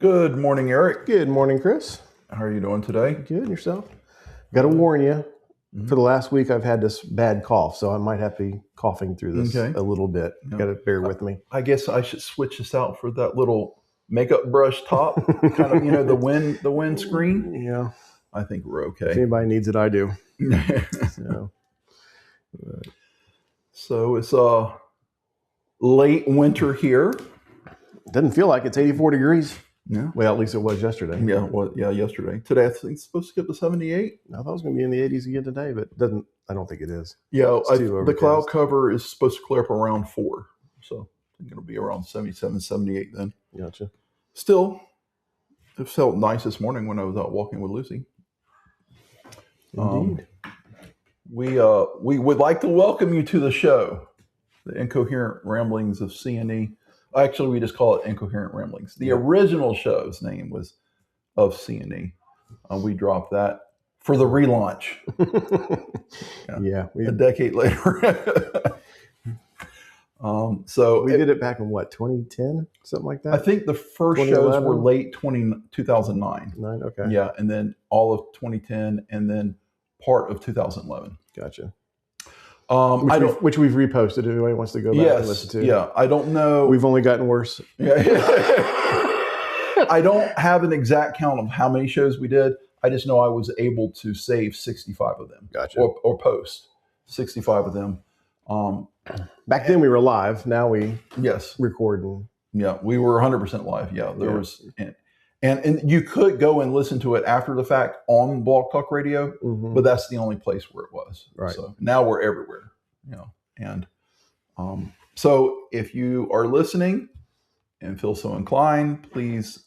Good morning, Eric. Good morning, Chris. How are you doing today? Good, yourself? Got to warn you, for the last week I've had this bad cough, so I might have to be coughing through this a little bit. Yeah. Got to bear with me. I guess I should switch this out for that little makeup brush top, kind of, the wind screen. Yeah. I think we're If okay. anybody needs it, I do. So it's late winter here. Doesn't feel like it's 84 degrees. Yeah. Well, at least it was yesterday. Yeah, yesterday. Today I think it's supposed to get to 78. I thought it was going to be in the 80s again today, but I don't think it is. Yeah, the cloud cover is supposed to clear up around 4. So I think it'll be around 77, 78 then. Gotcha. Still, it felt nice this morning when I was out walking with Lucy. Indeed. We would like to welcome you to the show, the Incoherent Ramblings of C&E. Actually, we just call it Incoherent Ramblings. The original show's name was of C&E. We dropped that for the relaunch. A decade later. So we did it back in what, 2010, something like that? I think the first shows were late 2009. Okay. Yeah, and then all of 2010, and then part of 2011. Gotcha. Which we've reposted if anybody wants to go back and listen to. Yeah, I don't know. We've only gotten worse. Yeah. I don't have an exact count of how many shows we did. I just know I was able to save 65 of them. Gotcha. Or post 65 of them. Back then we were live. Now we record. Yeah, we were 100% live. Yeah, there was, and you could go and listen to it after the fact on Blog Talk Radio, but that's the only place where it was. Right. So now we're everywhere. And so if you are listening and feel so inclined, please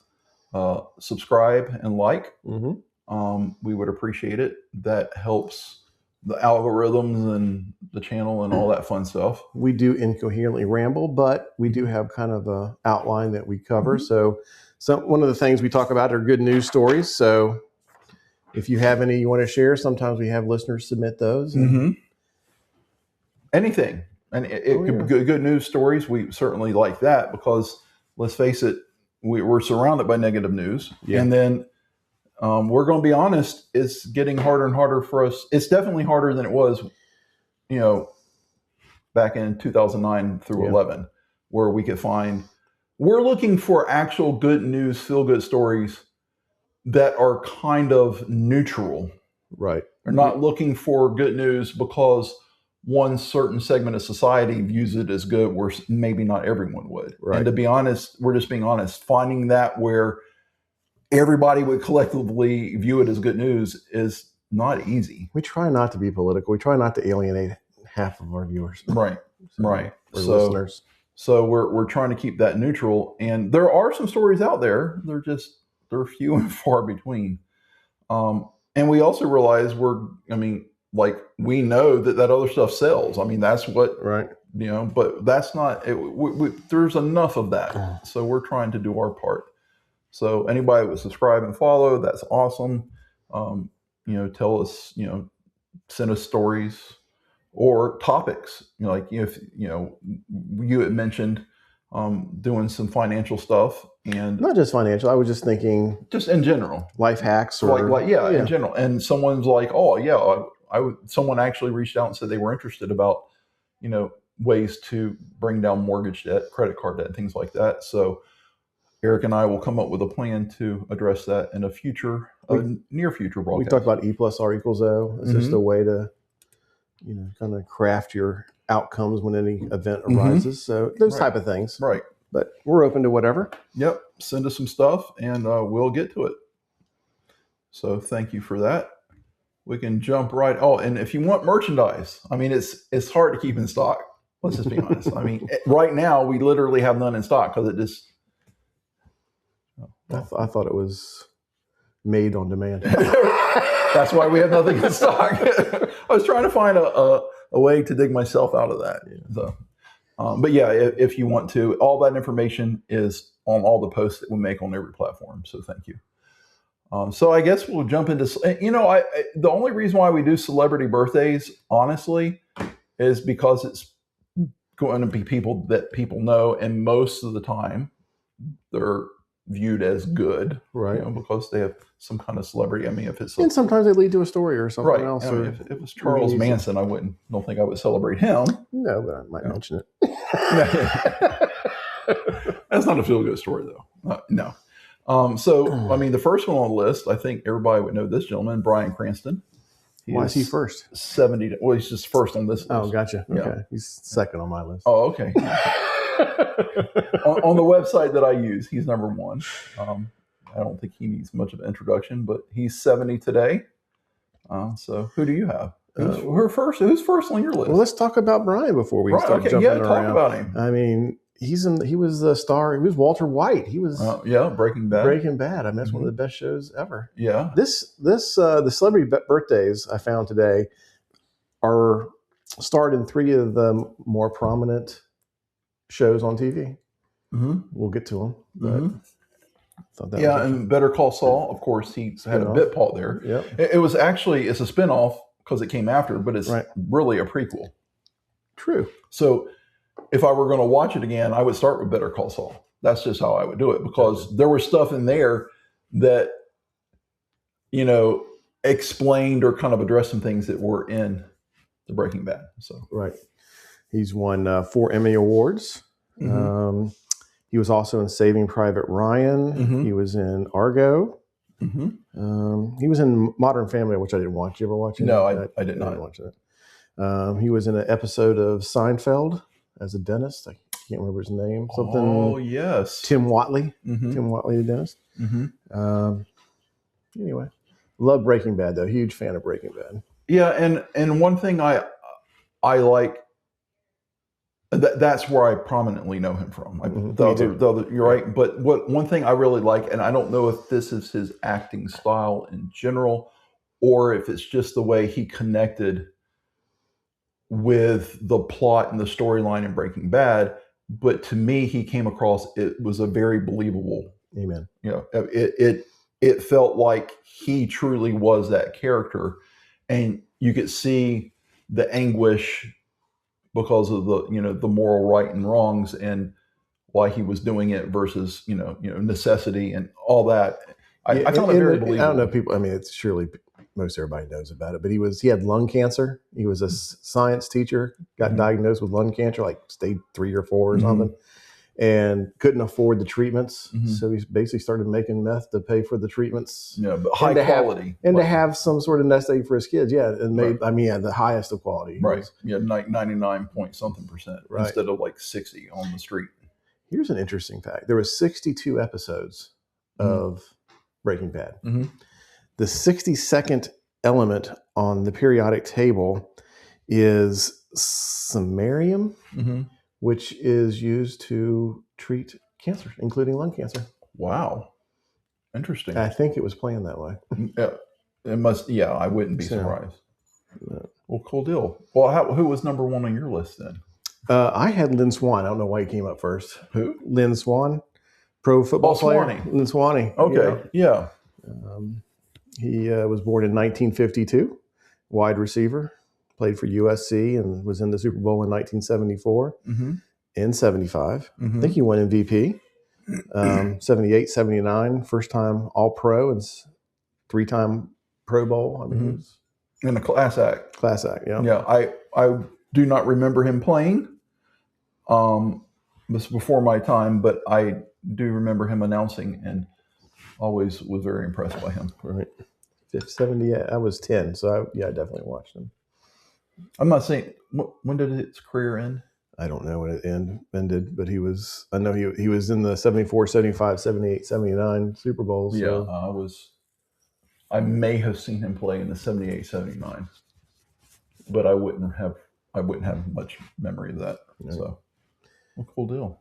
subscribe and like. We would appreciate it. That helps the algorithms and the channel and all that fun stuff. We do Incoherently Ramble, but we do have kind of an outline that we cover. So one of the things we talk about are good news stories. So if you have any you want to share, sometimes we have listeners submit those. Anything. And it could be good news stories. We certainly like that because, let's face it, we're surrounded by negative news. Yeah. And then we're going to be honest, it's getting harder and harder for us. It's definitely harder than it was, back in 2009 through 11, where we could find. We're looking for actual good news, feel-good stories that are kind of neutral. Right. We're not looking for good news because one certain segment of society views it as good, where maybe not everyone would. Right. And to be honest, we're just being honest. Finding that where everybody would collectively view it as good news is not easy. We try not to be political. We try not to alienate half of our viewers. Right. Right. Or listeners. So we're trying to keep that neutral. And there are some stories out there. They're few and far between. And we also realize we know that other stuff sells. I mean, that's what, but that's not, there's enough of that. So we're trying to do our part. So anybody would subscribe and follow, that's awesome. Tell us, send us stories or topics. If you had mentioned doing some financial stuff, and not just financial. I was just thinking, just in general, life hacks, or in general. And someone's like, someone actually reached out and said they were interested about, ways to bring down mortgage debt, credit card debt, things like that. So Eric and I will come up with a plan to address that in a near future broadcast. We talked about E+R=O. It's just a way to, kind of craft your outcomes when any event arises. So those type of things. Right. But we're open to whatever. Yep. Send us some stuff and we'll get to it. So thank you for that. We can jump right. Oh, and if you want merchandise, I mean, it's hard to keep in stock. Let's just be honest. I mean, right now we literally have none in stock because it just. I thought it was made on demand. That's why we have nothing in stock. I was trying to find a way to dig myself out of that. Yeah. So, but yeah, if you want to, all that information is on all the posts that we make on every platform. So thank you. So I guess we'll jump into, the only reason why we do celebrity birthdays, honestly, is because it's going to be people that people know. And most of the time they're viewed as good, Right. because they have some kind of celebrity. I mean, if it's and sometimes they lead to a story or something right, else. I mean, Or if it was Charles Manson, I don't think I would celebrate him. no, but I might mention it. That's not a feel-good story, though. No. So, I mean, the first one on the list, I think everybody would know this gentleman, Bryan Cranston. Why is he first? 70. Well, he's just first on this list. Oh, gotcha. Yeah. Okay. He's second on my list. Oh, okay. on the website that I use, he's number one. I don't think he needs much of an introduction, but he's 70 today. So who do you have? Who's first on your list? Well, let's talk about Bryan before we start jumping around. Talk about him. I mean, he was the star. He was Walter White. He was Breaking Bad. Breaking Bad. I mean, that's one of the best shows ever. Yeah. The celebrity birthdays I found today are starred in 3 of the more prominent shows on TV. Mm-hmm. We'll get to them. But thought that was and Better Call Saul, of course, he had a bit part there. Yep. It was actually, it's a spinoff because it came after, but it's really a prequel. True. So if I were going to watch it again, I would start with Better Call Saul. That's just how I would do it, because there was stuff in there that, explained or kind of addressed some things that were in the Breaking Bad. So he's won 4 Emmy Awards. Mm-hmm. He was also in Saving Private Ryan. Mm-hmm. He was in Argo. Mm-hmm. He was in Modern Family, which I didn't watch. You ever watch it? No, I did not watch it. He was in an episode of Seinfeld as a dentist. I can't remember his name. Oh, yes. Tim Whatley. Mm-hmm. Tim Whatley, the dentist. Mm-hmm. Anyway, love Breaking Bad, though. Huge fan of Breaking Bad. Yeah, and one thing I like, that's where I prominently know him from. You're right. But one thing I really like, and I don't know if this is his acting style in general, or if it's just the way he connected with the plot and the storyline in Breaking Bad, but to me, he came across, it was a very believable. Amen. It felt like he truly was that character, and you could see the anguish because of the moral right and wrongs and why he was doing it versus necessity and all that. I found it very believable. I don't know people. I mean, it's surely most everybody knows about it, but he had lung cancer. He was a science teacher, got diagnosed with lung cancer, like stage 3 or 4 or something, and couldn't afford the treatments. So he basically started making meth to pay for the treatments. Yeah, but high quality. To have some sort of nest egg for his kids. Yeah, and made, the highest of quality. Right. Yeah, like 99% instead of like 60 on the street. Here's an interesting fact. There was 62 episodes of Breaking Bad. Mm-hmm. The 62nd element on the periodic table is samarium, which is used to treat cancer, including lung cancer. Wow. Interesting. I think it was planned that way. Yeah. It must. Yeah, I wouldn't be surprised. Well, cool deal. Well, who was number 1 on your list then? I had Lynn Swann. I don't know why he came up first. Who? Lynn Swann, pro football player. Lynn Swanee. Okay. Yeah. He was born in 1952, wide receiver, played for USC and was in the Super Bowl in 1974 and 75. I think he won MVP. 78, 79, first time All-Pro and 3-time Pro Bowl. I mean, in a class act. Class act, yeah. Yeah, I do not remember him playing. This was before my time, but I do remember him announcing and always was very impressed by him. Right. 70, I was 10, so I definitely watched him. I'm not saying, when did his career end? I don't know when it ended, but I know he was in the 74, 75, 78, 79 Super Bowls. So. Yeah, I may have seen him play in the 78, 79, but I wouldn't have much memory of that. Right. So, well, cool deal.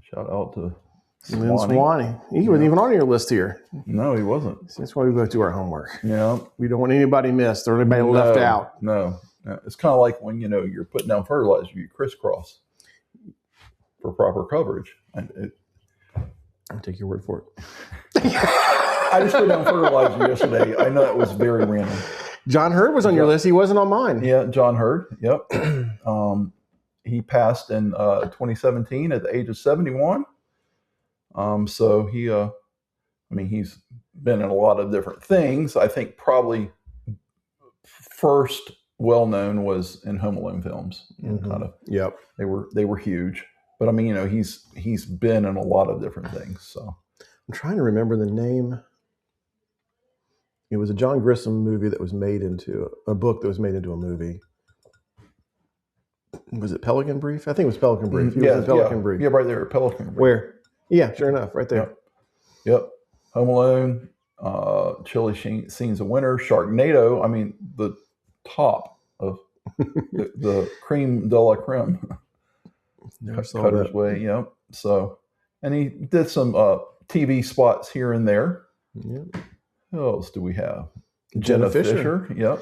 Shout out to Swanee. He wasn't even on your list here. No, he wasn't. That's why we both do our homework. Yeah. We don't want anybody missed or anybody left out. No. It's kind of like when, you're putting down fertilizer, you crisscross for proper coverage. I'll take your word for it. I just put down fertilizer yesterday. I know that was very random. John Hurd was on your list. He wasn't on mine. Yeah, John Hurd. Yep. He passed in 2017 at the age of 71. So he, he's been in a lot of different things. I think probably first well known was in Home Alone films. Kind of. Yep. They were huge. But he's been in a lot of different things. So I'm trying to remember the name. It was a John Grisham movie that was made into a book that was made into a movie. Was it Pelican Brief? I think it was Pelican Brief. He was in Pelican Brief. Yeah, right there, Pelican Brief. Where? Yeah, sure enough, right there. Yep. Home Alone, Chilly Scenes of Winter, Sharknado. The top of the cream de la creme. Never saw Cutter's that. Way. Yep. So, and he did some TV spots here and there. Yep. Who else do we have? Jenna Fisher. Yep.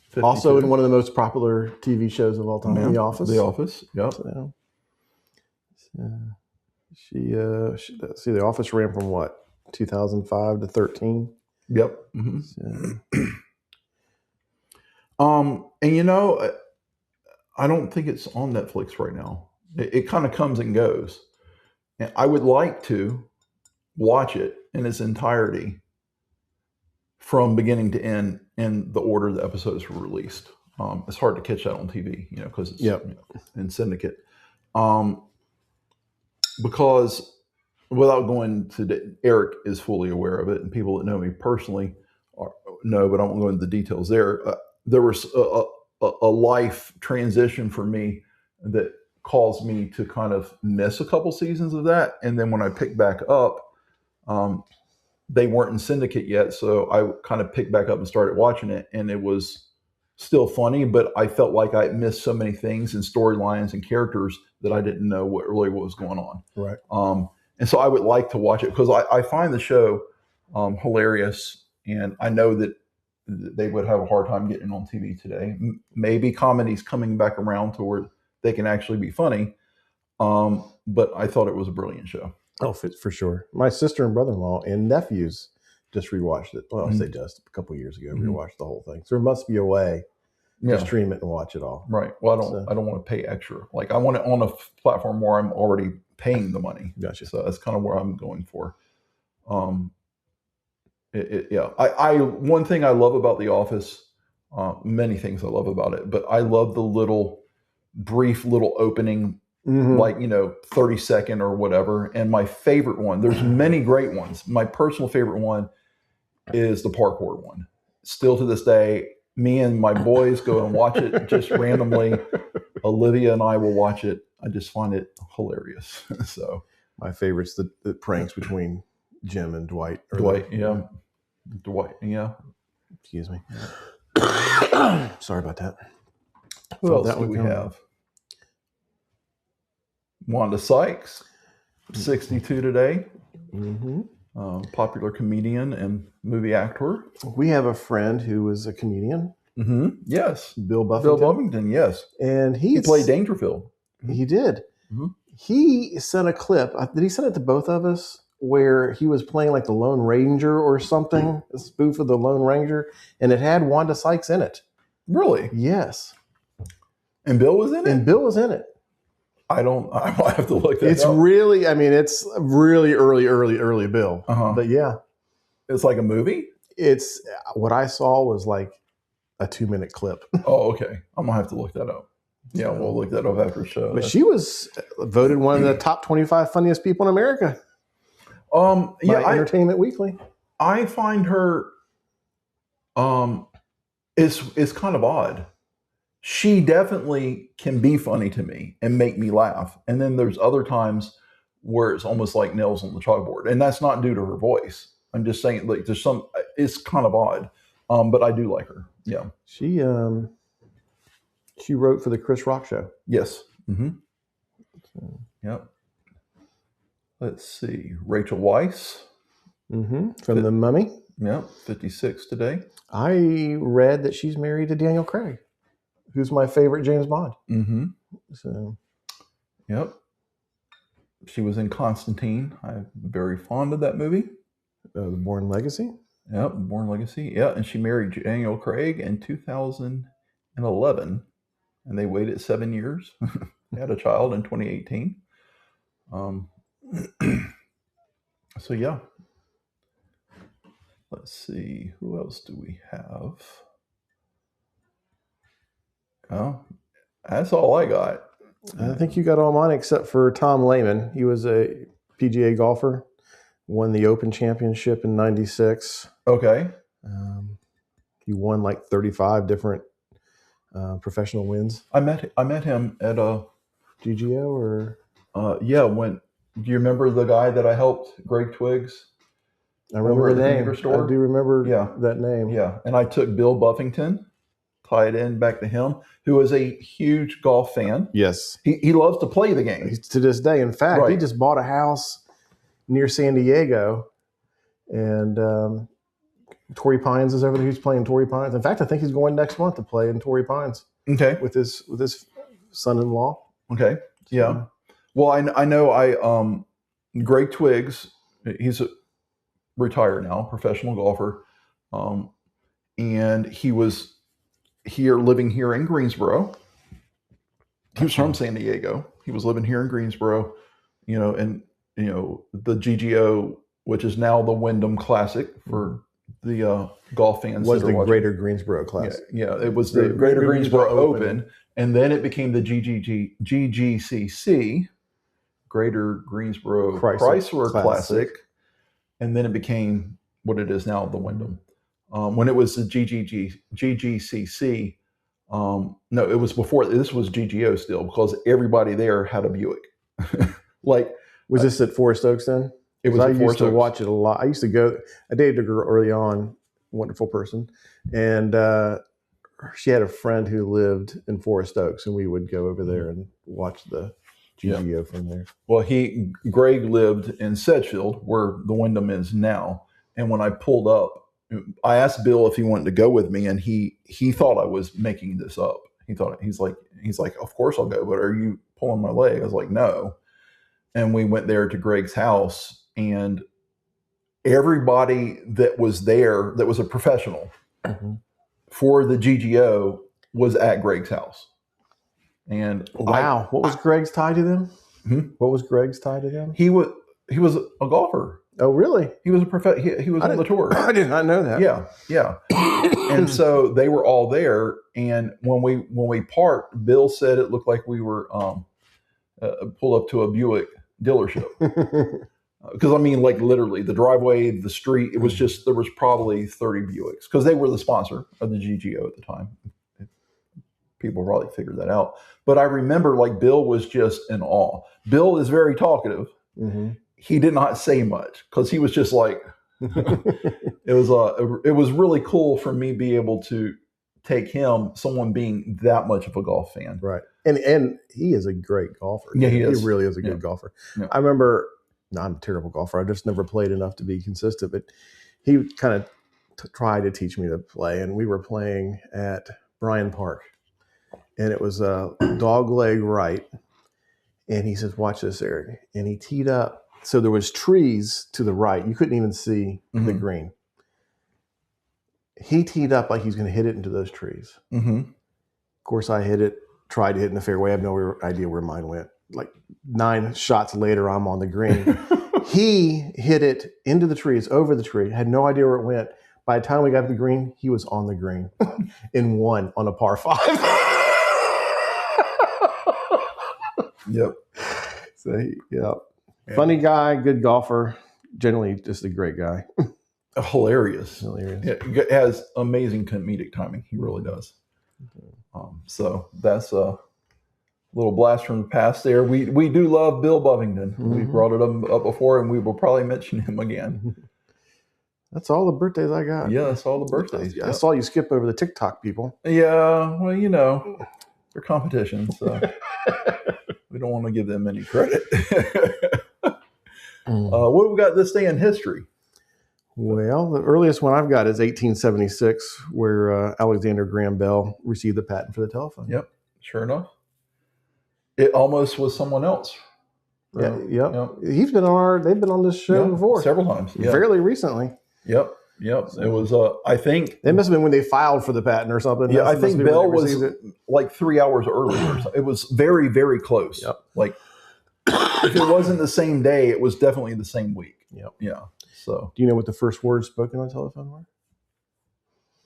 52. Also in one of the most popular TV shows of all time, The Office. The Office. Yep. So let's see, The Office ran from what, 2005 to 13. Yep. Mm-hmm. So. And I don't think it's on Netflix right now. It kind of comes and goes. And I would like to watch it in its entirety from beginning to end in the order the episodes were released. It's hard to catch that on TV, because it's in syndicate. Because without going to Eric is fully aware of it, and people that know me personally know, but I won't go into the details there. There was a life transition for me that caused me to kind of miss a couple seasons of that. And then when I picked back up, they weren't in syndicate yet. So I kind of picked back up and started watching it, and it was still funny, but I felt like I missed so many things and storylines and characters that I didn't know what was going on. Right. And so I would like to watch it because I find the show hilarious, and I know that they would have a hard time getting on TV today. Maybe comedy's coming back around to where they can actually be funny. But I thought it was a brilliant show. Oh, for sure. My sister and brother-in-law and nephews just rewatched it. Well, I say just a couple of years ago, rewatched the whole thing. So there must be a way to stream it and watch it all. Right. Well, I don't want to pay extra. Like, I want it on a platform where I'm already paying the money. Gotcha. So that's kind of where I'm going for. One thing I love about The Office, many things I love about it, but I love the brief opening, like 30-second or whatever. And my favorite one, there's many great ones. My personal favorite one is the parkour one. Still to this day, me and my boys go and watch it just randomly. Olivia and I will watch it. I just find it hilarious. So my favorite's the pranks between Jim and Dwight. Dwight, yeah. Excuse me. Sorry about that. Who else do we have? Wanda Sykes, 62 today. Popular comedian and movie actor. We have a friend who was a comedian. Yes. Bill Buffington. Yes. And he played Dangerfield. He did. He sent a clip. Did he send it to both of us? Where he was playing like the Lone Ranger or something, a spoof of the Lone Ranger, and it had Wanda Sykes in it. Really? Yes. And Bill was in it? And Bill was in it. I might have to look that up. It's really early Bill. But yeah. It's like a movie? It's what I saw was like a 2-minute clip. Oh, okay. I'm going to have to look that up. Yeah, we'll look that up after the show. But she was voted one of the top 25 funniest people in America. By Entertainment Weekly. I find her is kind of odd. She definitely can be funny to me and make me laugh. And then there's other times where it's almost like nails on the chalkboard. And that's not due to her voice. I'm just saying, like, it's kind of odd. But I do like her. Yeah. She wrote for the Chris Rock show. Yes. Yep. Let's see. Rachel Weisz. From The Mummy. Yeah, 56 today. I read that she's married to Daniel Craig, who's my favorite James Bond. So, yep. She was in Constantine. I'm very fond of that movie. The Bourne Legacy. Yep, Bourne Legacy. Yeah, and she married Daniel Craig in 2011, and they waited 7 years. They had a child in 2018. So yeah. Let's see. Who else do we have? Oh, that's all I got. I think you got all mine except for Tom Lehman. He was a PGA golfer, won the Open Championship in '96. Okay. He won like 35 different professional wins. I met him at a GGO or when do you remember the guy that I helped, Greg Twiggs? I remember the name. Store? I do remember that name. Yeah, and I took Bill Buffington, tied in back to him, who is a huge golf fan. Yes. He loves to play the game. To this day. In fact, he just bought a house near San Diego, and Torrey Pines is over there. He's playing Torrey Pines. In fact, I think he's going next month to play in Torrey Pines. Okay. With his son-in-law. Okay. Yeah. Well, I know Greg Twiggs, he's retired now, professional golfer. And he was living here in Greensboro. He was from San Diego. He was living here in Greensboro, and the GGO, which is now the Wyndham Classic for the golf fans. Was the Greater Greensboro Classic. Yeah, it was the Greater Greensboro Open. And then it became the GGCC, Greater Greensboro Chrysler Classic. And then it became what it is now, the Wyndham. When it was the GGCC, no, it was before. This was GGO still, because everybody there had a Buick. Was this at Forest Oaks then? It was. I used to watch it a lot. I used to go. I dated a girl early on, wonderful person, and she had a friend who lived in Forest Oaks, and we would go over there and watch the GGO from there. Well, Greg lived in Sedgefield, where the Wyndham is now, and when I pulled up, I asked Bill if he wanted to go with me, and he thought I was making this up. He's like, of course I'll go, but are you pulling my leg? I was like, no. And we went there to Greg's house, and everybody that was there that was a professional for the GGO was at Greg's house. And wow, what was Greg's tie to them? What was Greg's tie to them? He was a golfer. Oh, really? He was he was on the tour. I did not know that. Yeah. And so they were all there. And when we parked, Bill said it looked like we were pulled up to a Buick dealership. Because literally the driveway, the street, it was just, there was probably 30 Buicks, because they were the sponsor of the GGO at the time. People probably figured that out. But I remember Bill was just in awe. Bill is very talkative. He did not say much, because he was just it was really cool for me to be able to take him, someone being that much of a golf fan. Right. And he is a great golfer. Yeah, he is. He really is a good golfer. Yeah. I remember, I'm a terrible golfer. I just never played enough to be consistent, but he kind of tried to teach me to play. And we were playing at Bryan Park, and it was a dog leg right. And he says, watch this, Eric. And he teed up. So there was trees to the right. You couldn't even see the green. He teed up like he's going to hit it into those trees. Of course, I hit it, tried to hit in the fairway. I have no idea where mine went. 9 shots later, I'm on the green. He hit it into the trees, over the tree. Had no idea where it went. By the time we got to the green, he was on the green in one on a par 5. Yep. So, yeah. Funny guy, good golfer. Generally, just a great guy. Hilarious. Yeah, he has amazing comedic timing. He really does. So that's a little blast from the past there. We do love Bill Buffington. We brought it up before, and we will probably mention him again. That's all the birthdays I got. Yeah, that's all the birthdays. I saw you skip over the TikTok people. Yeah, well, they're competitions, so we don't want to give them any credit. What do we got this day in history? Well, the earliest one I've got is 1876, where Alexander Graham Bell received the patent for the telephone. Yep, sure enough. It almost was someone else. Yeah, yep. They've been on this show before. Several times. Yeah. Fairly recently. Yep. It was, I think. It must have been when they filed for the patent or something. Yeah, I think Bell was 3 hours earlier. It was very, very close. Yep. If it wasn't the same day, it was definitely the same week. Yep. Yeah. So, Do you know what the first words spoken on telephone were?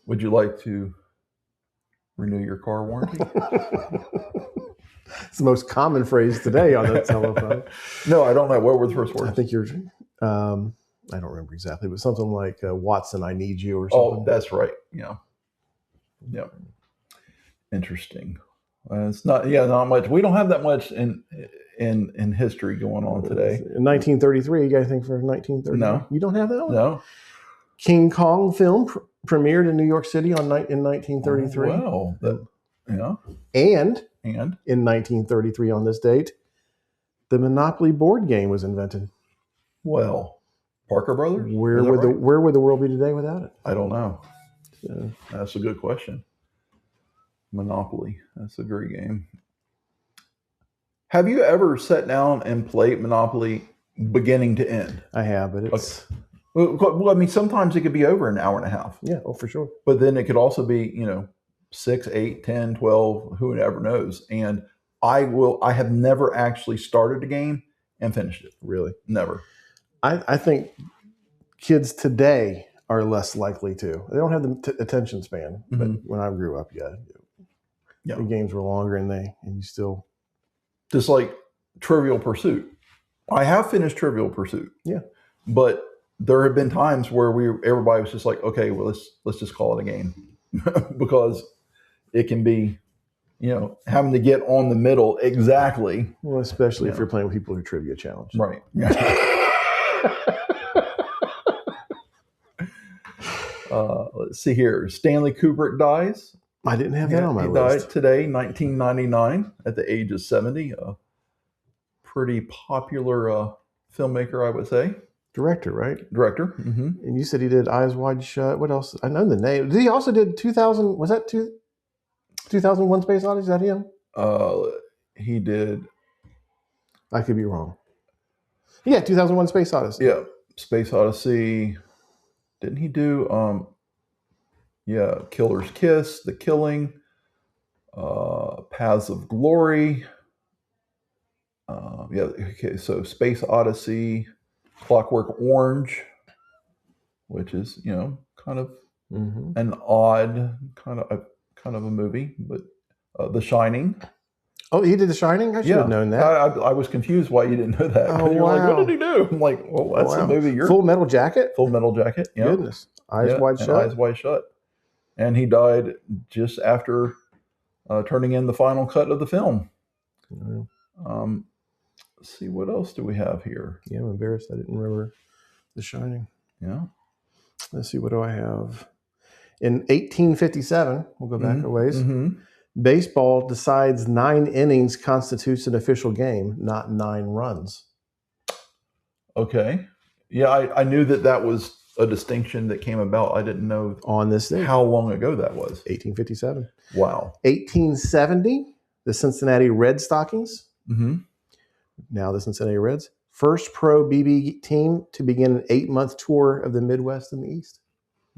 would you like to renew your car warranty? It's the most common phrase today on the telephone. No, I don't know. What were the first words? I think you're. I don't remember exactly, but something like Watson, I need you, or something. Oh, that's right. Yeah. Yeah. Interesting. It's not. Yeah, not much. We don't have that much in history going on today. In 1933, you guys think for 1933? No. You don't have that one? No. King Kong film premiered in New York City in 1933. Oh, wow. Yeah. And in 1933 on this date, the Monopoly board game was invented. Well, Parker Brothers? Where would the world be today without it? I don't know. So, that's a good question. Monopoly. That's a great game. Have you ever sat down and played Monopoly beginning to end? I have, but it's... Okay. Well, I mean, sometimes it could be over an hour and a half. Yeah, for sure. But then it could also be, 6, 8, 10, 12, who ever knows. And I have never actually started a game and finished it. Really? Never. I think kids today are less likely to. They don't have the attention span. But when I grew up, the games were longer and you still... Just like Trivial Pursuit. I have finished Trivial Pursuit. Yeah. But there have been times where everybody was just like, okay, well, let's just call it a game. Because it can be, having to get on the middle exactly. Well, especially if you're playing with people who are trivia challenged. Right. Let's see here. Stanley Kubrick dies. I didn't have that on my list. He died today, 1999, at the age of 70. Pretty popular filmmaker, I would say. Director, right? Director. Mm-hmm. And you said he did Eyes Wide Shut. What else? I know the name. Did he also did 2000? Was that 2001 Space Odyssey? Is that him? He did. I could be wrong. Yeah, 2001 Space Odyssey. Yeah, Space Odyssey. Didn't he do? Killer's Kiss, The Killing, Paths of Glory. Okay. So Space Odyssey, Clockwork Orange, which is kind of an odd kind of a movie, but The Shining. Oh, he did The Shining? I should have known that. I was confused why you didn't know that. Oh, You're wow. like, what did he do? I'm like, well, that's the movie. Full Metal Jacket? Full Metal Jacket. Yeah. Goodness. Eyes Wide Shut. Eyes Wide Shut. And he died just after turning in the final cut of the film. Let's see, what else do we have here? Yeah, I'm embarrassed I didn't remember The Shining. Yeah. Let's see, what do I have? In 1857, we'll go back a ways, baseball decides 9 innings constitutes an official game, not 9 runs. Okay. Yeah, I knew that was a distinction that came about. I didn't know on this day how long ago that was. 1857. Wow. 1870, the Cincinnati Red Stockings. Now the Cincinnati Reds, first pro BB team to begin an 8-month tour of the Midwest and the East.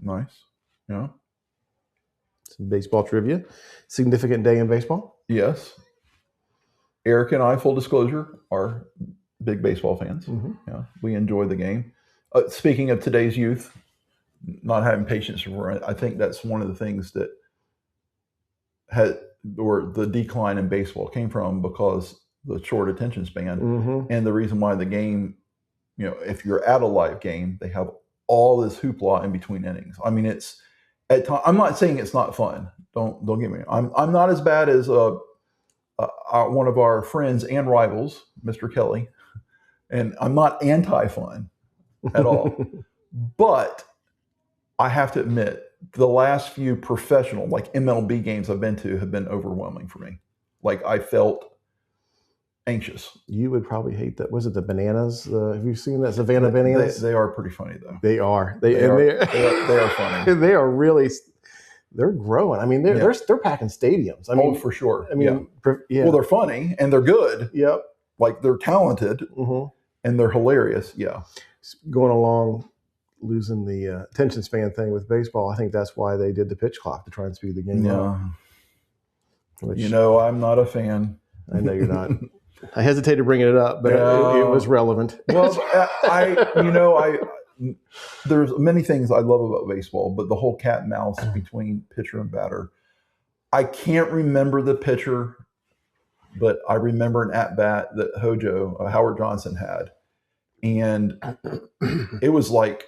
Nice. Yeah. Some baseball trivia. Significant day in baseball. Yes. Eric and I, full disclosure, are big baseball fans. Yeah, we enjoy the game. Speaking of today's youth, not having patience for it, I think that's one of the things that the decline in baseball came from, because the short attention span and the reason why the game, if you're at a live game, they have all this hoopla in between innings. I mean, it's at times. I'm not saying it's not fun. Don't get me. I'm not as bad as one of our friends and rivals, Mr. Kelly, and I'm not anti-fun at all. But I have to admit, the last few professional, like MLB games I've been to, have been overwhelming for me. Like, I felt anxious. You would probably hate that. Was it the bananas? Have you seen that Savannah Bananas? They are pretty funny though. They are. They are funny. They are really. They're growing. I mean, they're packing stadiums. I mean, for sure. I mean, Well, they're funny and they're good. Yep. Like, they're talented and they're hilarious. Yeah. Going along, losing the attention span thing with baseball. I think that's why they did the pitch clock, to try and speed the game up. I'm not a fan. I know you're not. I hesitated to bring it up, but it was relevant. Well, there's many things I love about baseball, but the whole cat and mouse between pitcher and batter. I can't remember the pitcher, but I remember an at-bat that Howard Johnson had. And it was like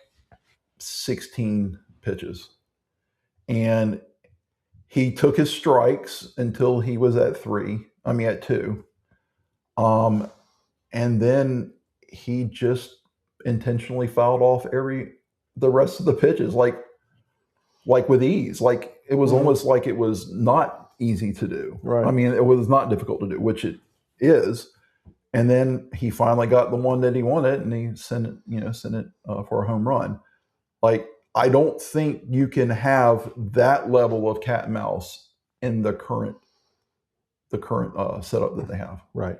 16 pitches. And he took his strikes until he was at 2. And then he just intentionally fouled off the rest of the pitches, like with ease. Like it was almost like it was not easy to do. Right. I mean, it was not difficult to do, which it is. And then he finally got the one that he wanted, and he sent it for a home run. Like, I don't think you can have that level of cat and mouse in the current setup that they have. Right.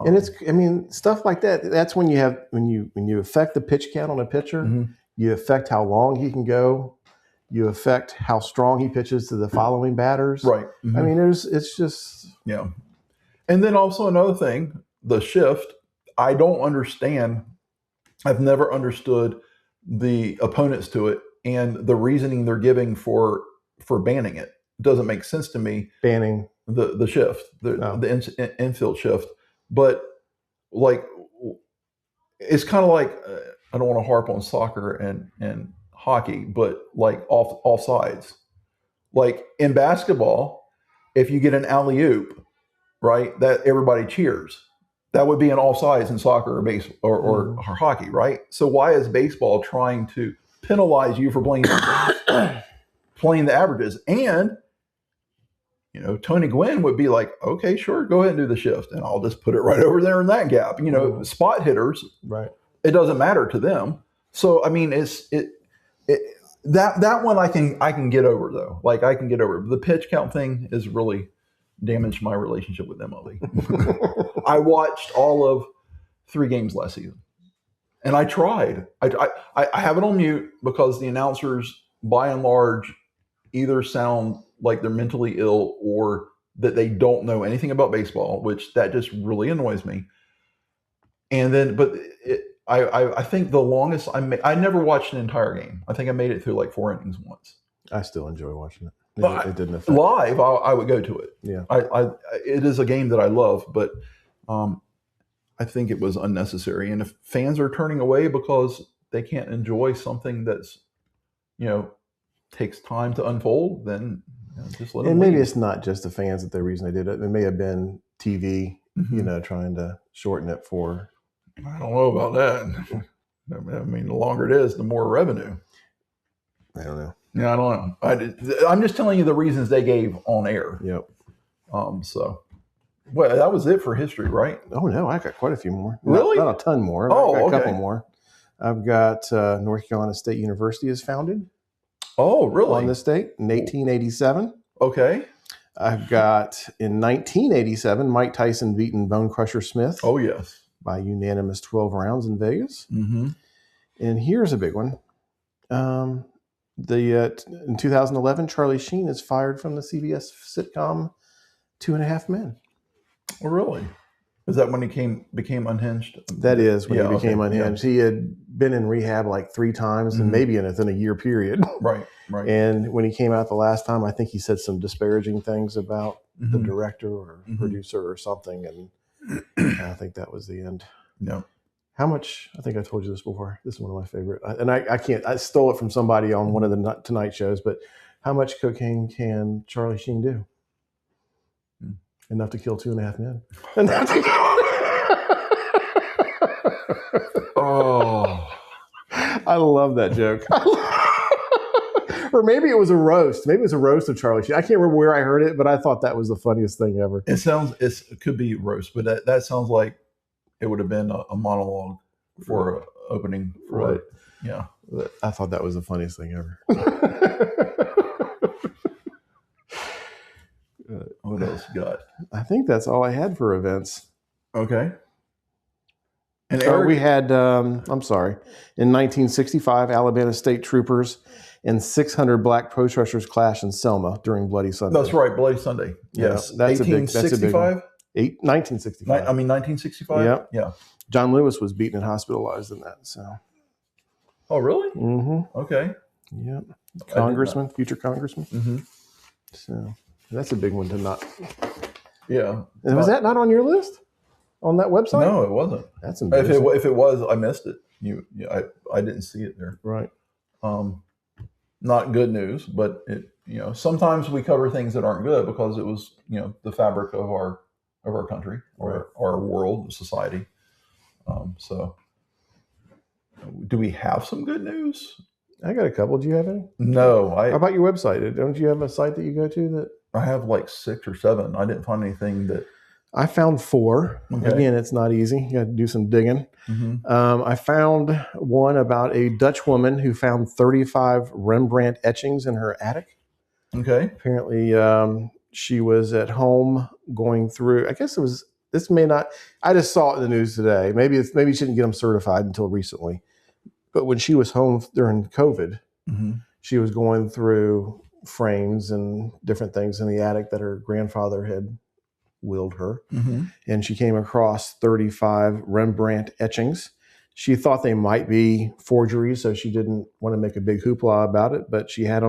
And stuff like that. That's when you affect the pitch count on a pitcher, you affect how long he can go, you affect how strong he pitches to the following batters. Right. Mm-hmm. I mean, it's just And then also another thing, the shift. I don't understand. I've never understood the opponents to it and the reasoning they're giving for banning it. It doesn't make sense to me. Banning the shift, the infield shift. But like, it's kind of like, I don't want to harp on soccer and hockey, but like all sides. Like in basketball, if you get an alley-oop, right, that everybody cheers. That would be an offsides in soccer or baseball or hockey, right? So why is baseball trying to penalize you for playing the averages? And Tony Gwynn would be like, okay, sure, go ahead and do the shift, and I'll just put it right over there in that gap. Spot hitters, right? It doesn't matter to them. So I mean, that one I can get over though. Like I can get over. The pitch count thing has really damaged my relationship with MLB. I watched all of 3 games last season, and I tried. I have it on mute because the announcers, by and large, either sound like they're mentally ill or that they don't know anything about baseball, which that just really annoys me. And then, I think the longest I never watched an entire game. I think I made it through like 4 innings once. I still enjoy watching it. It didn't affect live. I would go to it. Yeah, it is a game that I love, but I think it was unnecessary. And if fans are turning away because they can't enjoy something that's takes time to unfold, then just let them. And maybe leave. it's not just the fans that the reason they did it. It may have been TV, trying to shorten it for. I don't know about that. I mean, the longer it is, the more revenue. I don't know. Yeah, I don't know. I'm just telling you the reasons they gave on air. Yep. So, well, that was it for history, right? Oh no, I got quite a few more. Really? Not a ton more. Oh, I got a couple okay. more. I've got North Carolina State University is founded. Oh, really? On this date in 1887. Okay. I've got in 1987 Mike Tyson beating Bone Crusher Smith. Oh yes. By unanimous 12 rounds in Vegas. Mm-hmm. And here's a big one. In 2011, Charlie Sheen is fired from the CBS sitcom 2.5 Men. Oh, really? Is that when he became unhinged? That is when he became unhinged. Yeah. He had been in rehab like 3 times, and maybe within a year period. Right. And when he came out the last time, I think he said some disparaging things about the director or producer or something, and I think that was the end. No. How much? I think I told you this before. This is one of my favorite, and I can't. I stole it from somebody on one of the Tonight shows. But how much cocaine can Charlie Sheen do? Enough to kill 2.5 men. Oh, I love that joke. Or maybe it was a roast. Maybe it was a roast of Charlie Sheen. I can't remember where I heard it, but I thought that was the funniest thing ever. It could be roast, but that sounds like it would have been a monologue for an opening. Right. Yeah. I thought that was the funniest thing ever. What else you got? I think that's all I had for events. Okay. And we had, I'm sorry, in 1965, Alabama State Troopers and 600 black protesters clashed in Selma during Bloody Sunday. That's right, Bloody Sunday. Yes. Yeah, that's 1865? 1965. 1965. Yep. Yeah. John Lewis was beaten and hospitalized in that. So. Oh, really? Mm-hmm. Okay. Yep. Congressman, future congressman. Mm-hmm. So that's a big one to not. Yeah. And was that not on your list on that website? No, it wasn't. That's embarrassing. If it was, I missed it. I didn't see it there. Right. Not good news, but it, sometimes we cover things that aren't good because it was, the fabric of our country or our world, society. So do we have some good news? I got a couple. Do you have any? No. How about your website? Don't you have a site that you go to that? I have like 6 or 7. I didn't find anything that. I found 4. Okay. Again, it's not easy. You got to do some digging. Mm-hmm. I found one about a Dutch woman who found 35 Rembrandt etchings in her attic. Okay. Apparently, she was at home going through. I guess it was. This may not. I just saw it in the news today. Maybe she didn't get them certified until recently. But when she was home during COVID, mm-hmm. she was going through frames and different things in the attic that her grandfather had willed her. Mm-hmm. And she came across 35 Rembrandt etchings. She thought they might be forgeries, so she didn't want to make a big hoopla about it. But she had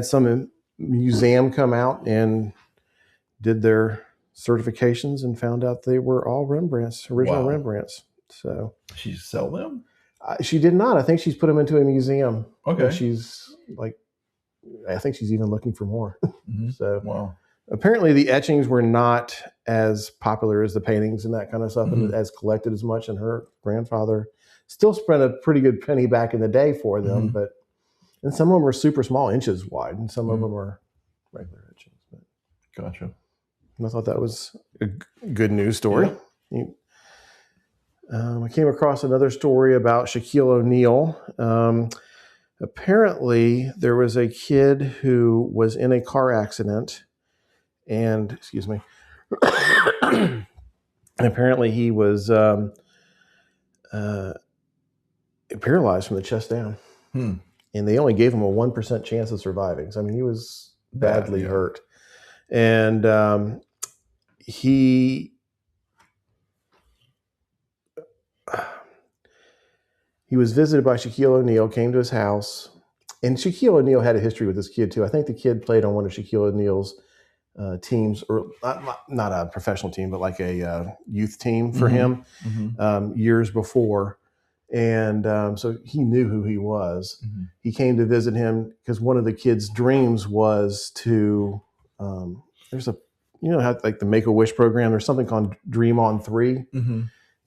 some museum come out and did their certifications and found out they were all Rembrandts, original Rembrandts. So she sell them? She did not. I think she's put them into a museum. Okay. I think she's even looking for more. Mm-hmm. So apparently the etchings were not as popular as the paintings and that kind of stuff, mm-hmm. and as collected as much. And her grandfather still spent a pretty good penny back in the day for them, mm-hmm. and some of them are super small, inches wide, and some mm-hmm. of them are regular etchings. But gotcha. I thought that was a good news story. Yeah. I came across another story about Shaquille O'Neal. Apparently, there was a kid who was in a car accident, and and apparently he was paralyzed from the chest down. And they only gave him a 1% chance of surviving. So, I mean, he was badly hurt. And he was visited by Shaquille O'Neal, came to his house. And Shaquille O'Neal had a history with this kid, too. I think the kid played on one of Shaquille O'Neal's teams, or not a professional team, but like a youth team for mm-hmm. him years before. And so he knew who he was. Mm-hmm. He came to visit him because one of the kid's dreams was to, there's a, how like the Make-A-Wish program, there's something called Dream on 3. Mm-hmm.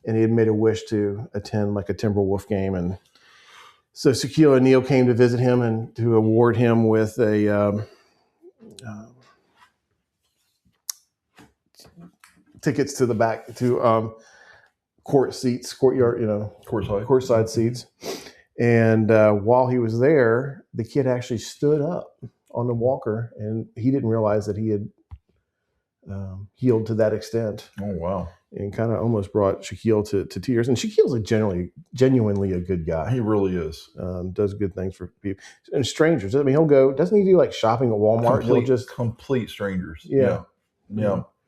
And he had made a wish to attend like a Timberwolf game. And so Shaquille O'Neal came to visit him and to award him with a tickets to the back to courtside seats. And while he was there, the kid actually stood up on the walker, and he didn't realize that he had healed to that extent. Oh, wow. And kind of almost brought Shaquille to tears. And Shaquille's genuinely a good guy. He really is. Does good things for people and strangers. I mean, doesn't he do like shopping at Walmart? Complete strangers. Yeah.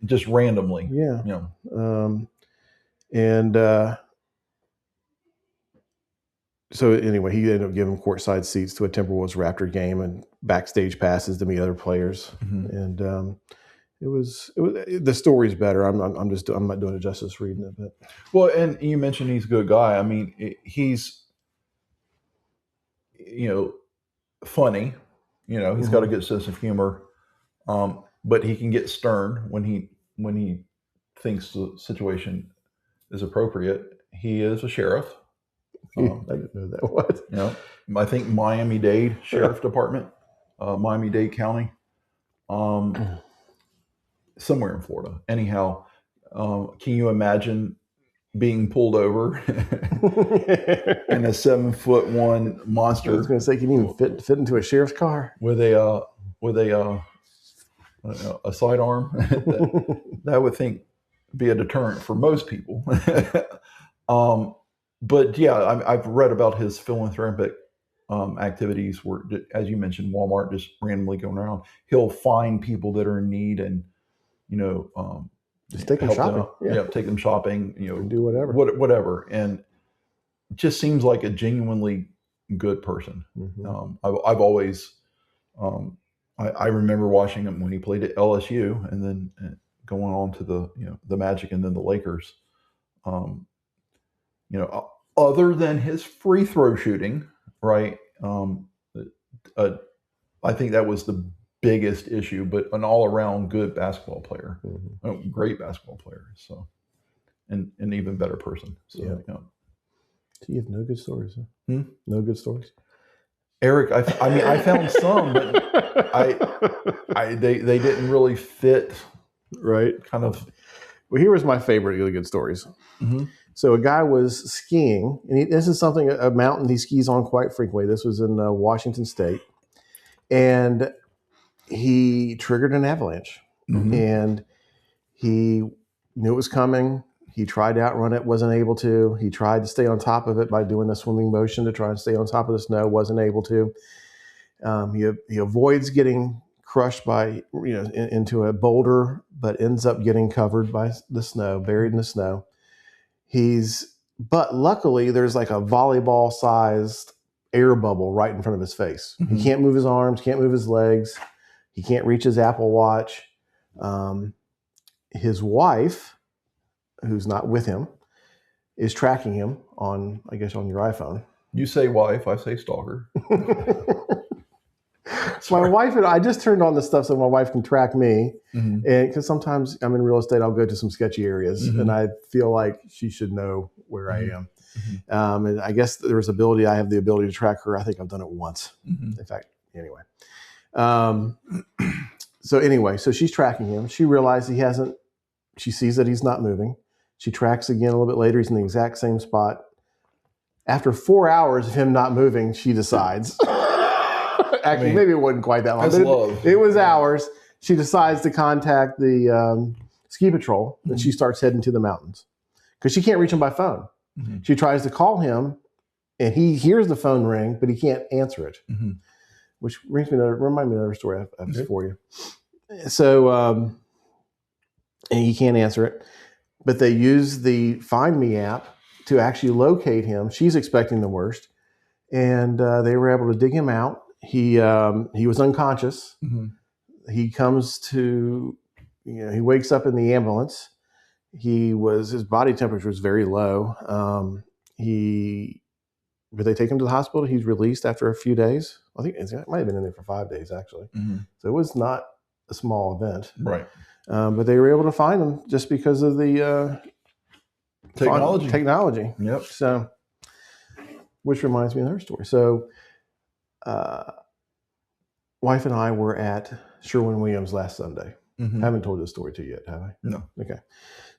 Just randomly. Yeah. So anyway, he ended up giving courtside seats to a Timberwolves Raptor game and backstage passes to meet other players. Mm-hmm. And it was the story's better. I'm not doing it justice reading it, but and you mentioned he's a good guy. I mean, he's funny. He's mm-hmm. got a good sense of humor, but he can get stern when he thinks the situation is appropriate. He is a sheriff. I didn't know that. What? I think Miami-Dade Sheriff Department, Miami-Dade County. Somewhere in Florida. Anyhow, can you imagine being pulled over and a 7'1" monster? I was going to say, can you even fit into a sheriff's car with a sidearm? that I would think be a deterrent for most people. But yeah, I've read about his philanthropic activities where, as you mentioned, Walmart just randomly going around. He'll find people that are in need and Just take them help shopping. them, take them shopping, do whatever. Whatever. And just seems like a genuinely good person. I've always, I remember watching him when he played at LSU and then going on to the Magic and then the Lakers. Other than his free throw shooting, right? I think that was the biggest issue, but an all around good basketball player, great basketball player. So, and an even better person. So, So you have no good stories, huh? No good stories. Eric, I found some, but they didn't really fit. Right. Kind of. Well, here was my favorite really good stories. So a guy was skiing, and this is something, a mountain he skis on quite frequently. This was in Washington State. And he triggered an avalanche. And he knew it was coming. He tried to outrun it, wasn't able to. He tried to stay on top of it by doing the swimming motion to try and stay on top of the snow, wasn't able to. He avoids getting crushed by, into a boulder, but ends up getting covered by the snow, buried in the snow. But luckily there's like a volleyball sized air bubble right in front of his face. He can't move his arms, can't move his legs. He can't reach his Apple Watch. His wife, who's not with him, is tracking him on your iPhone. You say wife, I say stalker. So my wife and I just turned on the stuff so my wife can track me. And because sometimes I'm in real estate, I'll go to some sketchy areas and I feel like she should know where I am. And I guess I have the ability to track her. I think I've done it once. In fact, anyway. So she's tracking him. She realizes she sees that he's not moving. She tracks again a little bit later. He's in the exact same spot. After 4 hours of him not moving, she decides. Actually, maybe it wasn't quite that long. That's love. It was hours. She decides to contact the ski patrol, and she starts heading to the mountains because she can't reach him by phone. She tries to call him, and he hears the phone ring, but he can't answer it. Which remind me of another story I have for you. So, and he can't answer it, but they use the Find Me app to actually locate him. She's expecting the worst, and they were able to dig him out. He was unconscious. He comes to, he wakes up in the ambulance. His body temperature was very low. But they take him to the hospital. He's released after a few days. I think it might have been in there for 5 days, actually. So it was not a small event. Right. But they were able to find him just because of the technology. Yep. So, which reminds me of another story. So, wife and I were at Sherwin-Williams last Sunday. I haven't told this story to you yet, have I? No. Okay.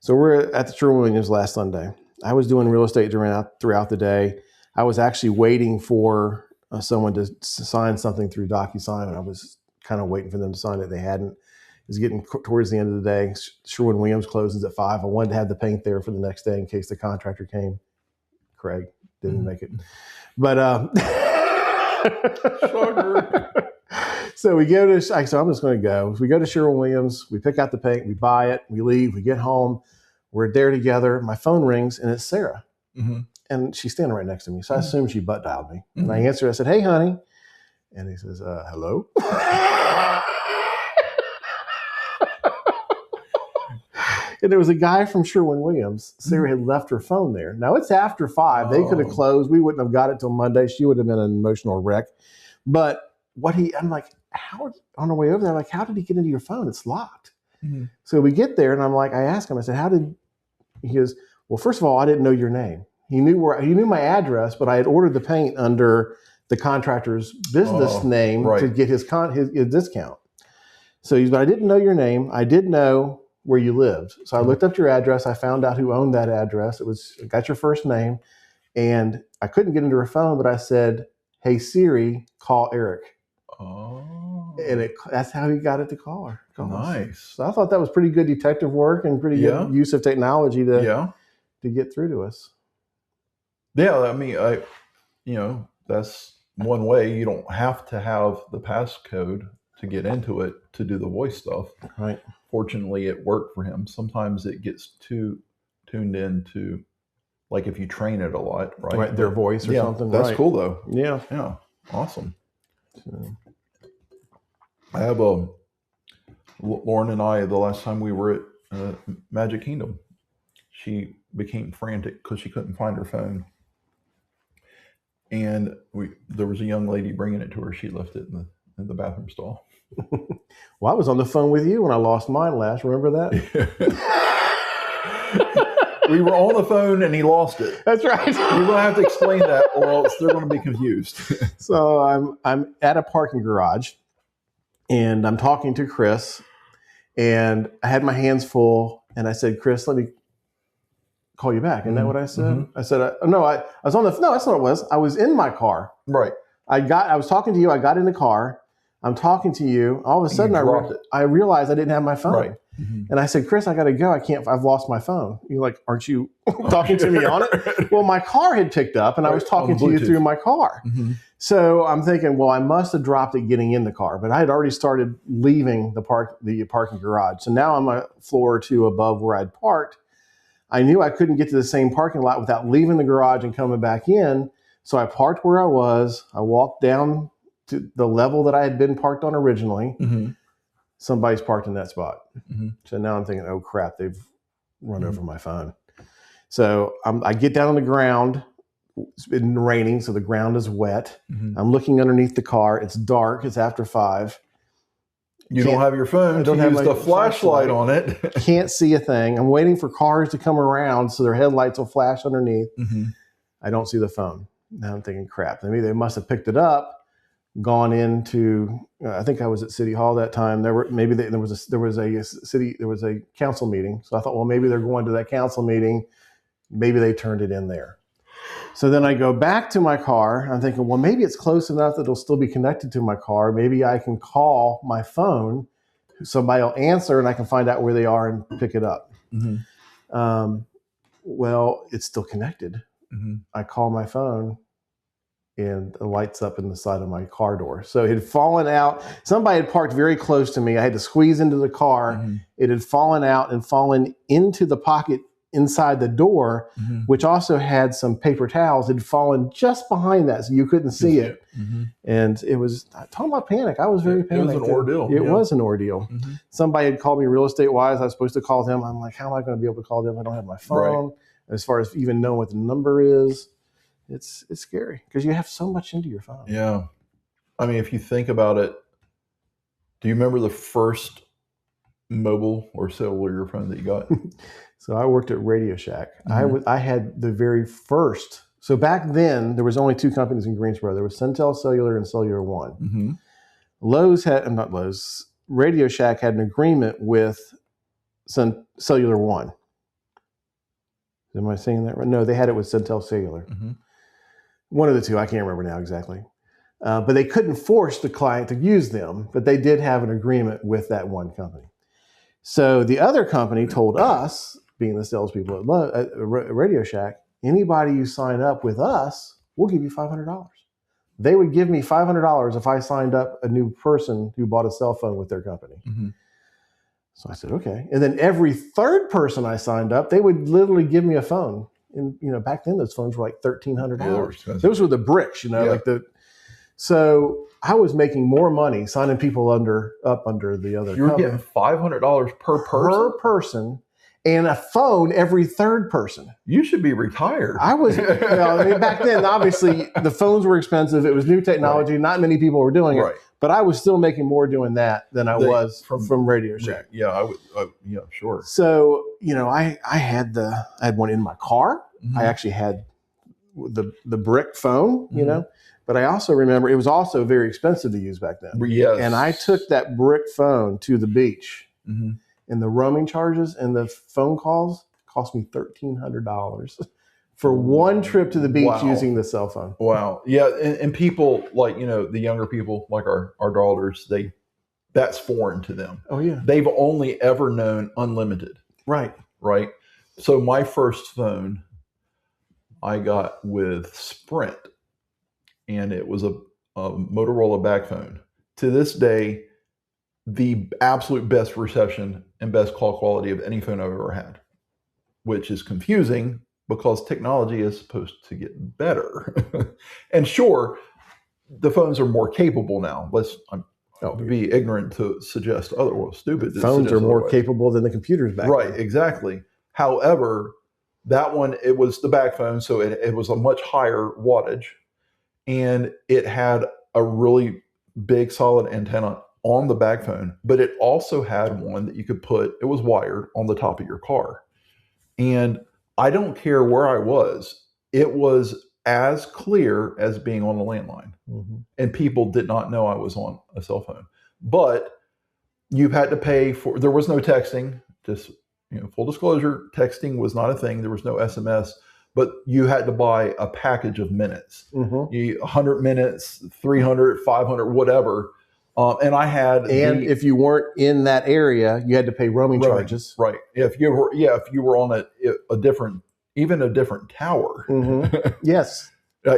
So we're at the Sherwin-Williams last Sunday. I was doing real estate throughout the day. I was actually waiting for someone to sign something through DocuSign, and I was kind of waiting for them to sign it. They hadn't. It was getting towards the end of the day. Sherwin-Williams closes at 5. I wanted to have the paint there for the next day in case the contractor came. Craig didn't make it. But so we go to, so I'm just going to go. We go to Sherwin-Williams, we pick out the paint, we buy it, we leave, we get home, we're there together. My phone rings and it's Sarah. And she's standing right next to me. So I assume she butt dialed me. And I answered, I said, "Hey, honey." And he says, "Hello?" And there was a guy from Sherwin-Williams. Sarah had left her phone there. Now it's after 5. They could have closed. We wouldn't have got it till Monday. She would have been an emotional wreck. But I'm like, how, on our way over there, I'm like, how did he get into your phone? It's locked. So we get there and I asked him, I said, he goes, "Well, first of all, I didn't know your name." He knew my address, but I had ordered the paint under the contractor's business name to get his discount. So he's, "But I didn't know your name. I did know where you lived. So I looked up your address. I found out who owned that address. I got your first name, and I couldn't get into her phone, but I said, 'Hey Siri, call Eric.'" And that's how he got it to call her. Nice. So I thought that was pretty good detective work and pretty good use of technology to get through to us. Yeah, I mean, that's one way. You don't have to have the passcode to get into it to do the voice stuff. Right. fortunately it worked for him. Sometimes it gets too tuned into, like if you train it a lot, right? Right, their voice or something. That's right. cool though. Yeah. Yeah, awesome. So, I have Lauren and I, the last time we were at Magic Kingdom, she became frantic because she couldn't find her phone. And there was a young lady bringing it to her. She left it in the bathroom stall. well, I was on the phone with you when I lost mine last. Remember that? We were on the phone and he lost it. That's right. You're going to have to explain that, or else they're going to be confused. So I'm at a parking garage, and I'm talking to Chris, and I had my hands full, and I said, "Chris, let me call you back." Isn't that what I said? Mm-hmm. I said, I was on the. No, that's not what it was. I was in my car. Right. I was talking to you. I got in the car. I'm talking to you. All of a sudden, I realized I didn't have my phone. Right. Mm-hmm. And I said, "Chris, I got to go. I've lost my phone." You're like, "Aren't you talking to me on it?" Well, my car had picked up, and I was talking to you through my car. Mm-hmm. So I'm thinking, well, I must have dropped it getting in the car, but I had already started leaving the parking garage. So now I'm a floor or two above where I'd parked. I knew I couldn't get to the same parking lot without leaving the garage and coming back in. So I parked where I was. I walked down to the level that I had been parked on originally. Mm-hmm. Somebody's parked in that spot. Mm-hmm. So now I'm thinking, oh crap, they've run over my phone. So I get down on the ground. It's been raining, so the ground is wet. Mm-hmm. I'm looking underneath the car. It's dark. It's after 5. You don't have your phone. I don't to have use my the flashlight on it. Can't see a thing. I'm waiting for cars to come around so their headlights will flash underneath. Mm-hmm. I don't see the phone. Now I'm thinking, crap. Maybe they must have picked it up, gone into. I think I was at City Hall that time. There was a council meeting. So I thought, well, maybe they're going to that council meeting. Maybe they turned it in there. So then I go back to my car. I'm thinking, well, maybe it's close enough that it'll still be connected to my car. Maybe I can call my phone. Somebody will answer and I can find out where they are and pick it up. Mm-hmm. Well, it's still connected. Mm-hmm. I call my phone and the light's up in the side of my car door. So it had fallen out. Somebody had parked very close to me. I had to squeeze into the car. Mm-hmm. It had fallen out and fallen into the pocket inside the door, mm-hmm. which also had some paper towels. It had fallen just behind that, so you couldn't see it. Mm-hmm. And it was, talking about panic. I was very panicked. It was an ordeal. It was an ordeal. Mm-hmm. Somebody had called me real estate wise. I was supposed to call them. I'm like, how am I going to be able to call them? I don't have my phone. Right. As far as even knowing what the number is, it's scary because you have so much into your phone. Yeah. I mean, if you think about it, do you remember the first mobile or cellular phone that you got? So I worked at Radio Shack. Mm-hmm. I had the very first. So back then, there was only 2 companies in Greensboro. There was Centel Cellular and Cellular One. Mm-hmm. Radio Shack had an agreement with Cellular One. Am I saying that right? No, they had it with Centel Cellular. Mm-hmm. One of the two, I can't remember now exactly. But they couldn't force the client to use them, but they did have an agreement with that one company. So the other company told us, being the salespeople at Radio Shack, anybody you sign up with us, we'll give you $500. They would give me $500 if I signed up a new person who bought a cell phone with their company. Mm-hmm. So I said, okay. And then every third person I signed up, they would literally give me a phone. And back then those phones were like $1,300. Yeah, those were the bricks, yeah. So I was making more money signing people up under the other company. You were getting $500 per person? Per person, and a phone every third person. You should be retired. I was, back then, obviously, the phones were expensive. It was new technology. Right. Not many people were doing it. But I was still making more doing that than I was from Radio Shack. Yeah, I would. Yeah, sure. So, I had one in my car. Mm-hmm. I actually had the brick phone, mm-hmm. But I also remember it was also very expensive to use back then. Yes. And I took that brick phone to the beach. Mm-hmm. And the roaming charges and the phone calls cost me $1,300 for one trip to the beach using the cell phone. Wow. Yeah. And people like, the younger people, like our daughters, that's foreign to them. Oh, yeah. They've only ever known unlimited. Right. Right. So my first phone I got with Sprint, and it was a Motorola bag phone. To this day, the absolute best reception and best call quality of any phone I've ever had, which is confusing because technology is supposed to get better. And sure, the phones are more capable now. Be ignorant to suggest otherwise. Stupid. Phones are more capable than the computers back then. Right, exactly. However, that one, it was the back phone, so it was a much higher wattage, and it had a really big solid antenna on the back phone, but it also had one that you could put, it was wired, on the top of your car. And I don't care where I was, it was as clear as being on a landline. Mm-hmm. And people did not know I was on a cell phone. But you had to pay for, there was no texting, just full disclosure, texting was not a thing. There was no SMS, but you had to buy a package of minutes. Mm-hmm. 100 minutes, 300, 500, whatever. And I had, if you weren't in that area, you had to pay roaming charges. Right. If you were on a different, even a different tower. Mm-hmm. Yes.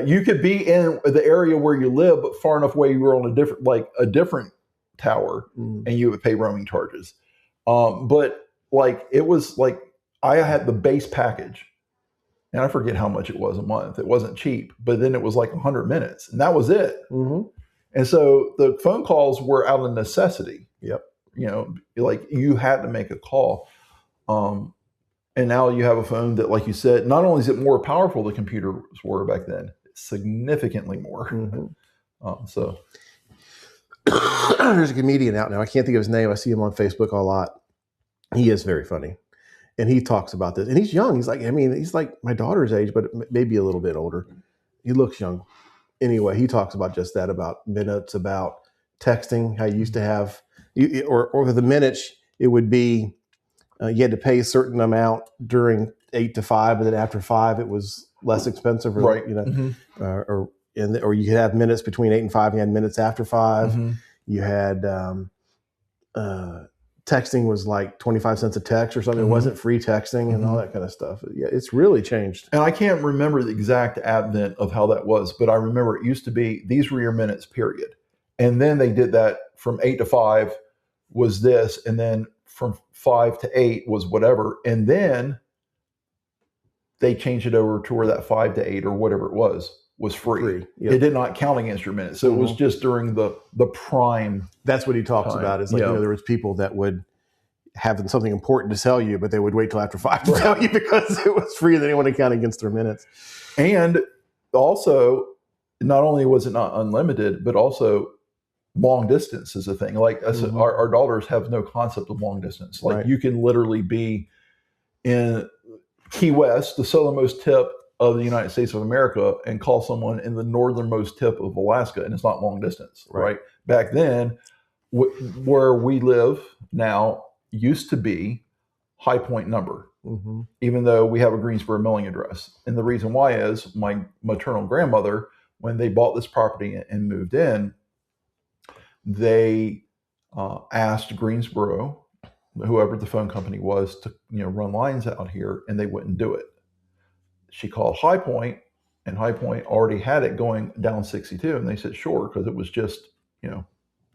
You could be in the area where you live, but far enough away you were on a different tower, and you would pay roaming charges. But it was like I had the base package, and I forget how much it was a month. It wasn't cheap, but then it was like 100 minutes, and that was it. Mm-hmm. And so the phone calls were out of necessity. Yep. You had to make a call. And now you have a phone that, like you said, not only is it more powerful than computers were back then, significantly more. Mm-hmm. So there's a comedian out now. I can't think of his name. I see him on Facebook a lot. He is very funny. And he talks about this. And he's young. He's like my daughter's age, but maybe a little bit older. He looks young. Anyway, he talks about just that, about minutes, about texting, how you used to have, or the minutes, it would be, you had to pay a certain amount during 8 to 5, and then after 5, it was less expensive. Right. Mm-hmm. Or you could have minutes between 8 and 5. You had minutes after 5. Mm-hmm. You had texting was like 25 cents a text or something. Mm-hmm. It wasn't free texting and all that kind of stuff. Yeah, it's really changed. And I can't remember the exact advent of how that was, but I remember it used to be these were your minutes, period. And then they did that from 8 to 5 was this, and then from 5 to 8 was whatever. And then they changed it over to where that 5 to 8 or whatever it was free. Yep. It did not count against your minutes. So mm-hmm. It was just during the prime. That's what he talks about. Is like, there was people that would have something important to sell you, but they would wait till after 5 to tell you because it was free and they didn't want to count against their minutes. And also, not only was it not unlimited, but also long distance is a thing. Like mm-hmm. our daughters have no concept of long distance. Like you can literally be in Key West, the southernmost tip of the United States of America, and call someone in the northernmost tip of Alaska, and it's not long distance, right? Back then, where we live now used to be High Point number, mm-hmm. even though we have a Greensboro mailing address. And the reason why is my maternal grandmother, when they bought this property and moved in, they asked Greensboro, whoever the phone company was, to run lines out here, and they wouldn't do it. She called High Point, and High Point already had it going down 62, and they said sure, because it was just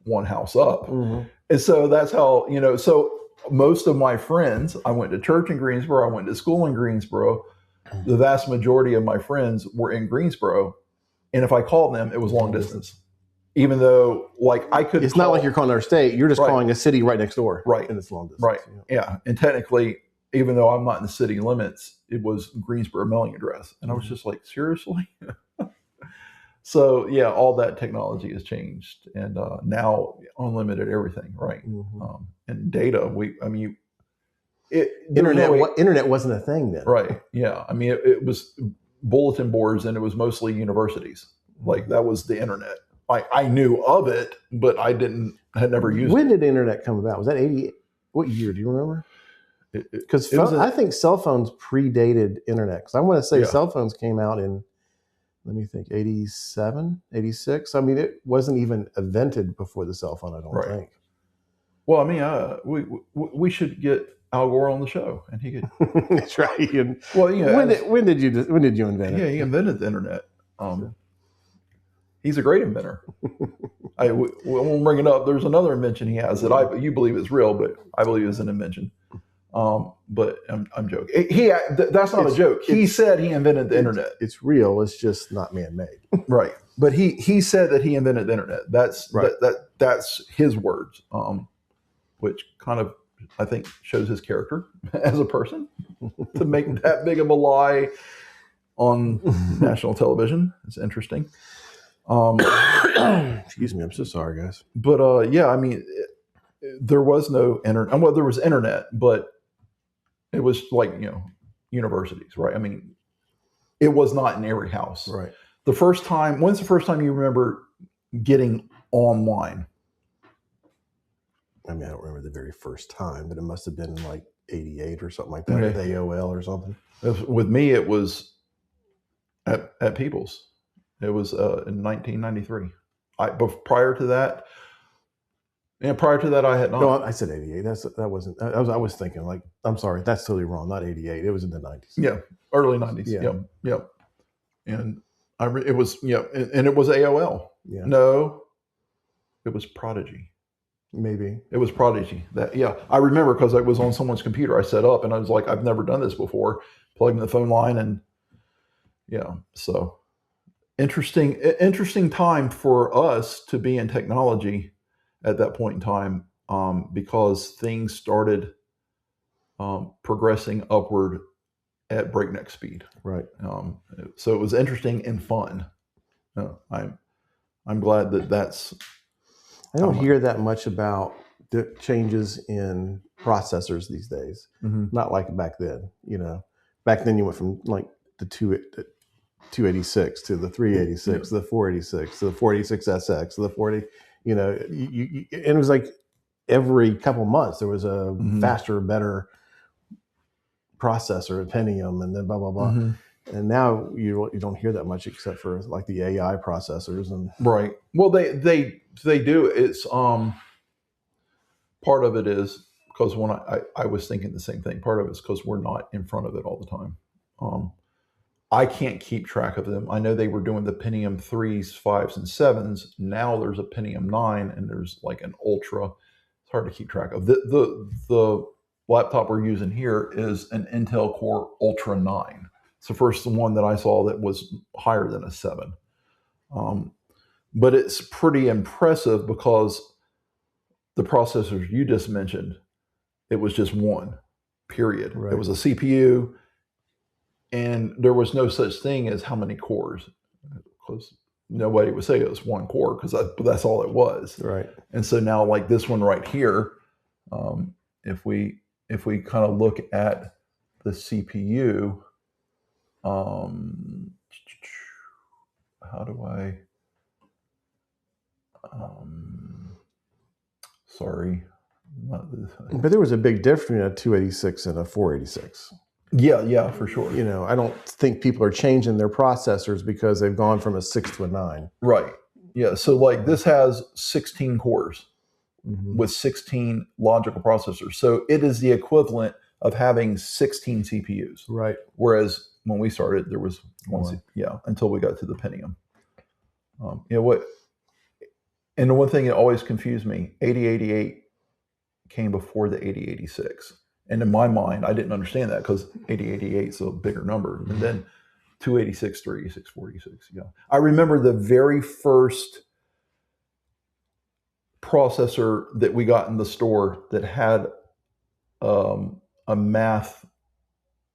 one house up. Mm-hmm. And so that's how so most of my friends, I went to church in Greensboro, I went to school in Greensboro. The vast majority of my friends were in Greensboro, and if I called them, it was long distance. Even though, I could. It's not like you're calling our state. You're just calling a city right next door. Right. And it's long distance. Right. Yeah. And technically, even though I'm not in the city limits, it was Greensboro mailing address. And I was just like, seriously? So, yeah, all that technology has changed. And now unlimited everything, right? Mm-hmm. And data, Internet wasn't a thing then. Right. Yeah. I mean, it was bulletin boards, and it was mostly universities. Like, that was the internet. I knew of it, but I had never used it. When did the internet come about? Was that 88? What year? Do you remember? Because I think cell phones predated internet. Because I want to say cell phones came out in, let me think, 87, 86. I mean, it wasn't even invented before the cell phone, I don't think. Well, I mean, we should get Al Gore on the show, and he could. That's right. And, well, when did you invent it? Yeah, he invented the internet. He's a great inventor. we won't bring it up. There's another invention he has that you believe is real, but I believe is an invention. But I'm joking. That's not a joke. He said he invented the internet. It's real. It's just not man-made. Right. But he said that he invented the internet. That's right. That's his words, which kind of, I think, shows his character as a person to make that big of a lie on national television. It's interesting. Excuse me. I'm so sorry, guys. But yeah, I mean, there was no internet. Well, there was internet, but it was like, universities, right? I mean, it was not in every house. Right. When's the first time you remember getting online? I mean, I don't remember the very first time, but it must have been like 88 or something like that, with AOL or something. With me, it was at People's. It was in 1993. But prior to that, I had not. No, I said 88. That wasn't. I was thinking like, I'm sorry, that's totally wrong. Not 88. It was in the 90s. Yeah, early 90s. Yeah. And it was and it was AOL. Yeah. No, it was Prodigy. Maybe it was Prodigy. I remember because I was on someone's computer. I set up and I was like, I've never done this before. Plugged in the phone line and so interesting time for us to be in technology at that point in time, because things started progressing upward at breakneck speed. Right. So it was interesting and fun. I'm glad that's. I don't hear that much about the changes in processors these days. Mm-hmm. Not like back then. Back then you went from like the 286 to the 386 to the 486 to the 486SX to the 40. And it was like every couple months there was a faster, better processor, a Pentium, and then blah blah blah. Mm-hmm. And now you don't hear that much except for like the AI processors and right. Well, they do. It's part of it is because when I was thinking the same thing. Part of it is because we're not in front of it all the time. I can't keep track of them. I know they were doing the Pentium 3s, 5s, and 7s. Now there's a Pentium 9 and there's like an Ultra. It's hard to keep track of. The laptop we're using here is an Intel Core Ultra 9. It's the first one that I saw that was higher than a 7. But it's pretty impressive because the processors you just mentioned, it was just one, period. Right. It was a CPU, and there was no such thing as how many cores, because nobody would say it was one core because that's all it was. Right. And so now, like this one right here, if we kind of look at the CPU, how do I? Sorry. But there was a big difference between a 286 and a 486. Yeah, for sure. I don't think people are changing their processors because they've gone from a 6 to a 9. Right. Yeah. So like this has 16 cores with 16 logical processors. So it is the equivalent of having 16 CPUs. Right. Whereas when we started, there was one. Until we got to the Pentium. And the one thing that always confused me, 8088 came before the 8086. And in my mind, I didn't understand that because 8088 is a bigger number. And then 286, 386, 486. I remember the very first processor that we got in the store that had a math,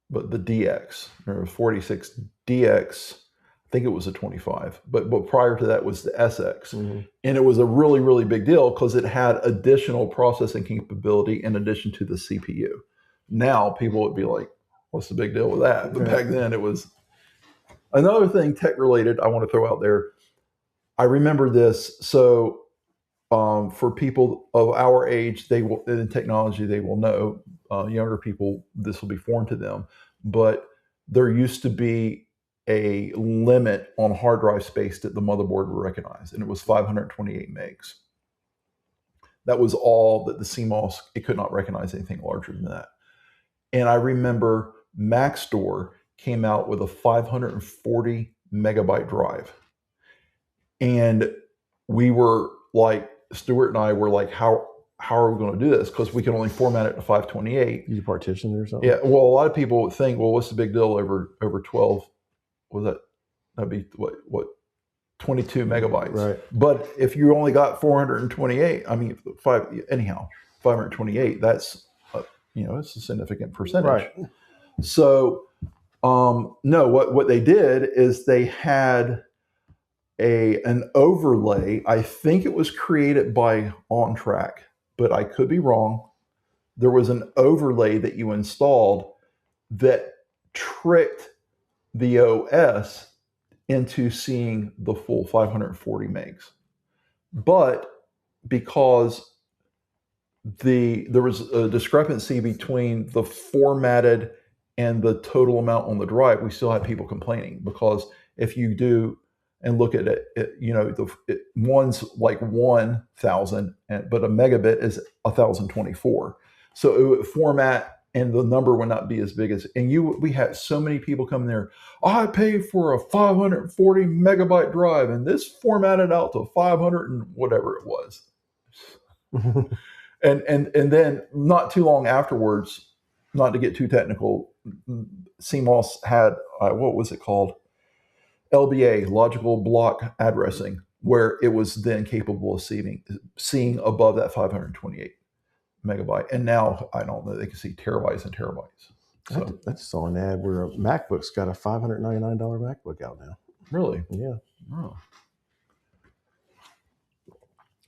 but the DX, or 46 DX, I think it was a 25, but prior to that was the SX. And it was a really, really big deal because it had additional processing capability in addition to the CPU. Now people would be like, what's the big deal with that? But back then it was. Another thing tech related I want to throw out there. I remember this. So for people of our age, in technology, they will know. Younger people, this will be foreign to them. But there used to be a limit on hard drive space that the motherboard would recognize, and it was 528 megs. That was all that the CMOS, it could not recognize anything larger than that. And I remember Maxtor came out with a 540 megabyte drive. And we were like Stuart and I were like, how are we going to do this? Because we can only format it to 528. You partition or something? Yeah. Well, a lot of people would think, well, what's the big deal over 12? That'd be what 22 megabytes. Right. But if you only got 428, 528, that's it's a significant percentage. Right. So no, what they did is they had an overlay. I think it was created by OnTrack, but I could be wrong. There was an overlay that you installed that tricked the OS into seeing the full 540 megs. But because there was a discrepancy between the formatted and the total amount on the drive, we still had people complaining, because if you do and look at it, one's like 1,000, but a megabit is 1,024. So it would format, and the number would not be as big as. And we had so many people come there. I paid for a 540 megabyte drive, and this formatted out to 500 and whatever it was. and then not too long afterwards, not to get too technical, CMOS had what was it called? LBA, logical block addressing, where it was then capable of seeing above that 528 megabyte. And now I don't know, they can see terabytes and terabytes. So I just saw an ad where a MacBook's got a $599 MacBook out now. Really? Yeah. Oh.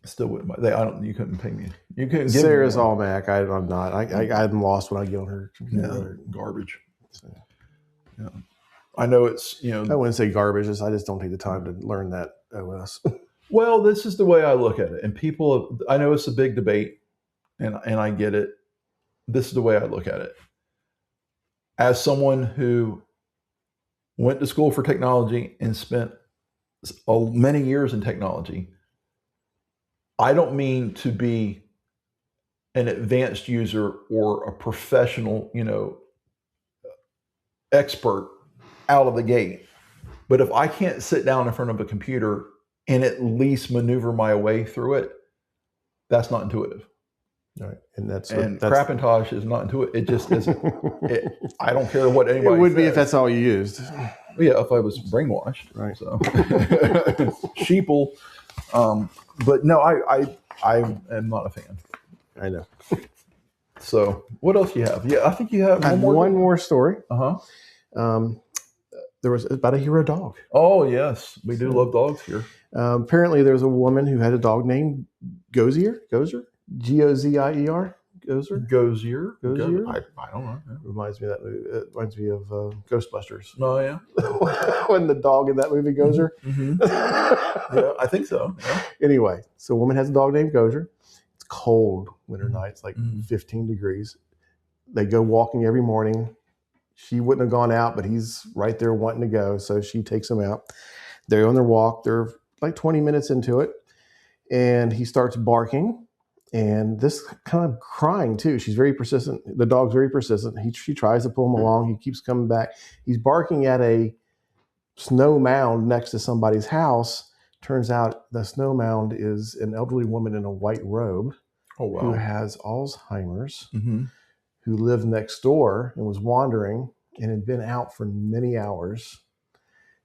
Still wouldn't buy. You couldn't pay me. You couldn't. Sarah's all Mac. I'm not. I'm lost when I get on her computer. Yeah, garbage. So, yeah. I know it's, I wouldn't say garbage. I just don't take the time to learn that OS. Well, this is the way I look at it. And people, I know it's a big debate, and I get it. This is the way I look at it. As someone who went to school for technology and spent many years in technology, I don't mean to be an advanced user or a professional, expert out of the gate. But if I can't sit down in front of a computer and at least maneuver my way through it, that's not intuitive. Right. And that's Crapintosh is not intuitive. It just isn't. I don't care what anybody It would says. be if that's all you used. Yeah, if I was brainwashed. Right. So sheeple. But no, I am not a fan. I know. So what else do you have? Yeah, I think you have one more story. Uh-huh. There was about a hero dog. Oh, yes. We do love dogs here. Apparently, there was a woman who had a dog named Gozier. Gozier? Gozier? Gozier? I don't know. Yeah. Reminds me of that movie. It reminds me of Ghostbusters. Oh, yeah. When the dog in that movie Gozier. Mm-hmm. Yeah, I think so. Yeah. Anyway, so a woman has a dog named Gozier. It's cold winter nights, like 15 degrees. They go walking every morning. She wouldn't have gone out, but he's right there wanting to go. So she takes him out. They're on their walk. They're like 20 minutes into it. And he starts barking. And this kind of crying too. She's very persistent. The dog's very persistent. She tries to pull him along. He keeps coming back. He's barking at a snow mound next to somebody's house. Turns out the snow mound is an elderly woman in a white robe who has Alzheimer's, who lived next door and was wandering and had been out for many hours.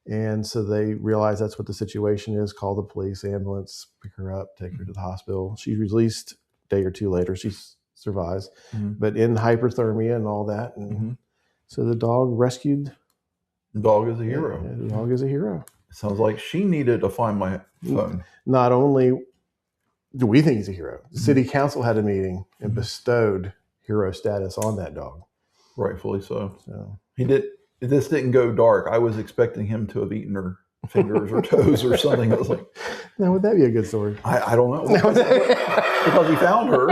And so they realized that's what the situation is, call the police, ambulance, pick her up, take her to the hospital. She's released a day or two later. She survives, but in hyperthermia and all that. And so the dog rescued. The dog is a hero. Yeah, the dog is a hero. Sounds like she needed to find my phone. Not only do we think he's a hero, the city council had a meeting and bestowed hero status on that dog. Rightfully so. This didn't go dark. I was expecting him to have eaten her fingers or toes or something. I was like, now would that be a good story? I don't know. Because he found her.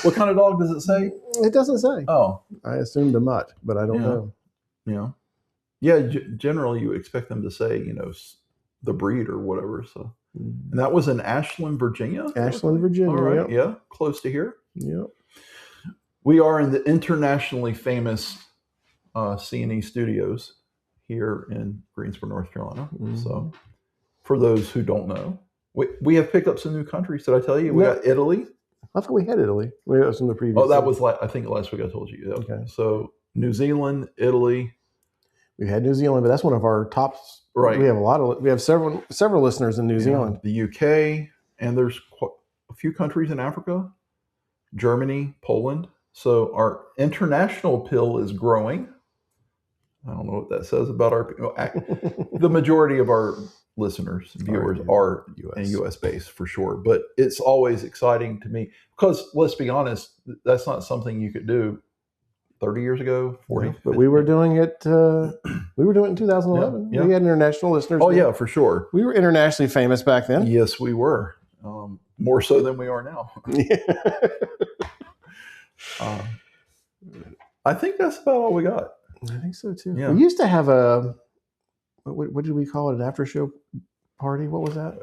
What kind of dog does it say? It doesn't say. Oh. I assumed a mutt, but I don't know. Yeah. Yeah, generally you expect them to say, the breed or whatever. So, and that was in Ashland, Virginia? Ashland, Virginia. All right. Yep. Yeah, close to here. Yep. We are in the internationally famous C&E studios here in Greensboro, North Carolina. So for those who don't know, We have picked up some new countries. Did I tell you? We got Italy. I thought we had Italy. That was in the previous. Oh, that was I think last week I told you. Yeah. Okay. So New Zealand, Italy. We had New Zealand, but that's one of our tops. Right. We have several listeners in New Zealand. The UK, and there's a few countries in Africa, Germany, Poland. So our international appeal is growing. I don't know what that says about the majority of our listeners, viewers are US based for sure. But it's always exciting to me because let's be honest, that's not something you could do 30 years ago, 40. No, but we were doing it. We were doing it in 2011. Yeah. We had international listeners. Oh yeah, for sure. We were internationally famous back then. Yes, we were. More so than we are now. I think that's about all we got. I think so too. Yeah. We used to have what did we call it? An after show party? What was that?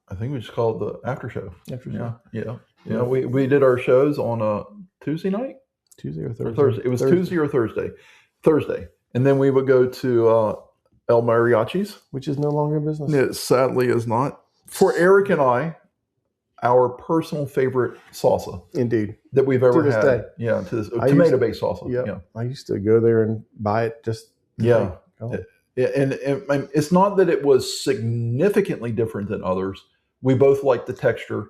I think we just called it the after show. After show. Yeah. We did our shows on a Tuesday night. Tuesday or Thursday? It was Thursday. Tuesday or Thursday. And then we would go to El Mariachi's. Which is no longer in business. It sadly is not. For Eric and I, our personal favorite salsa. Indeed. That we've ever had. Day. Yeah, tomato-based salsa. Yep. Yeah. I used to go there and buy it just. Yeah. And it's not that it was significantly different than others. We both liked the texture.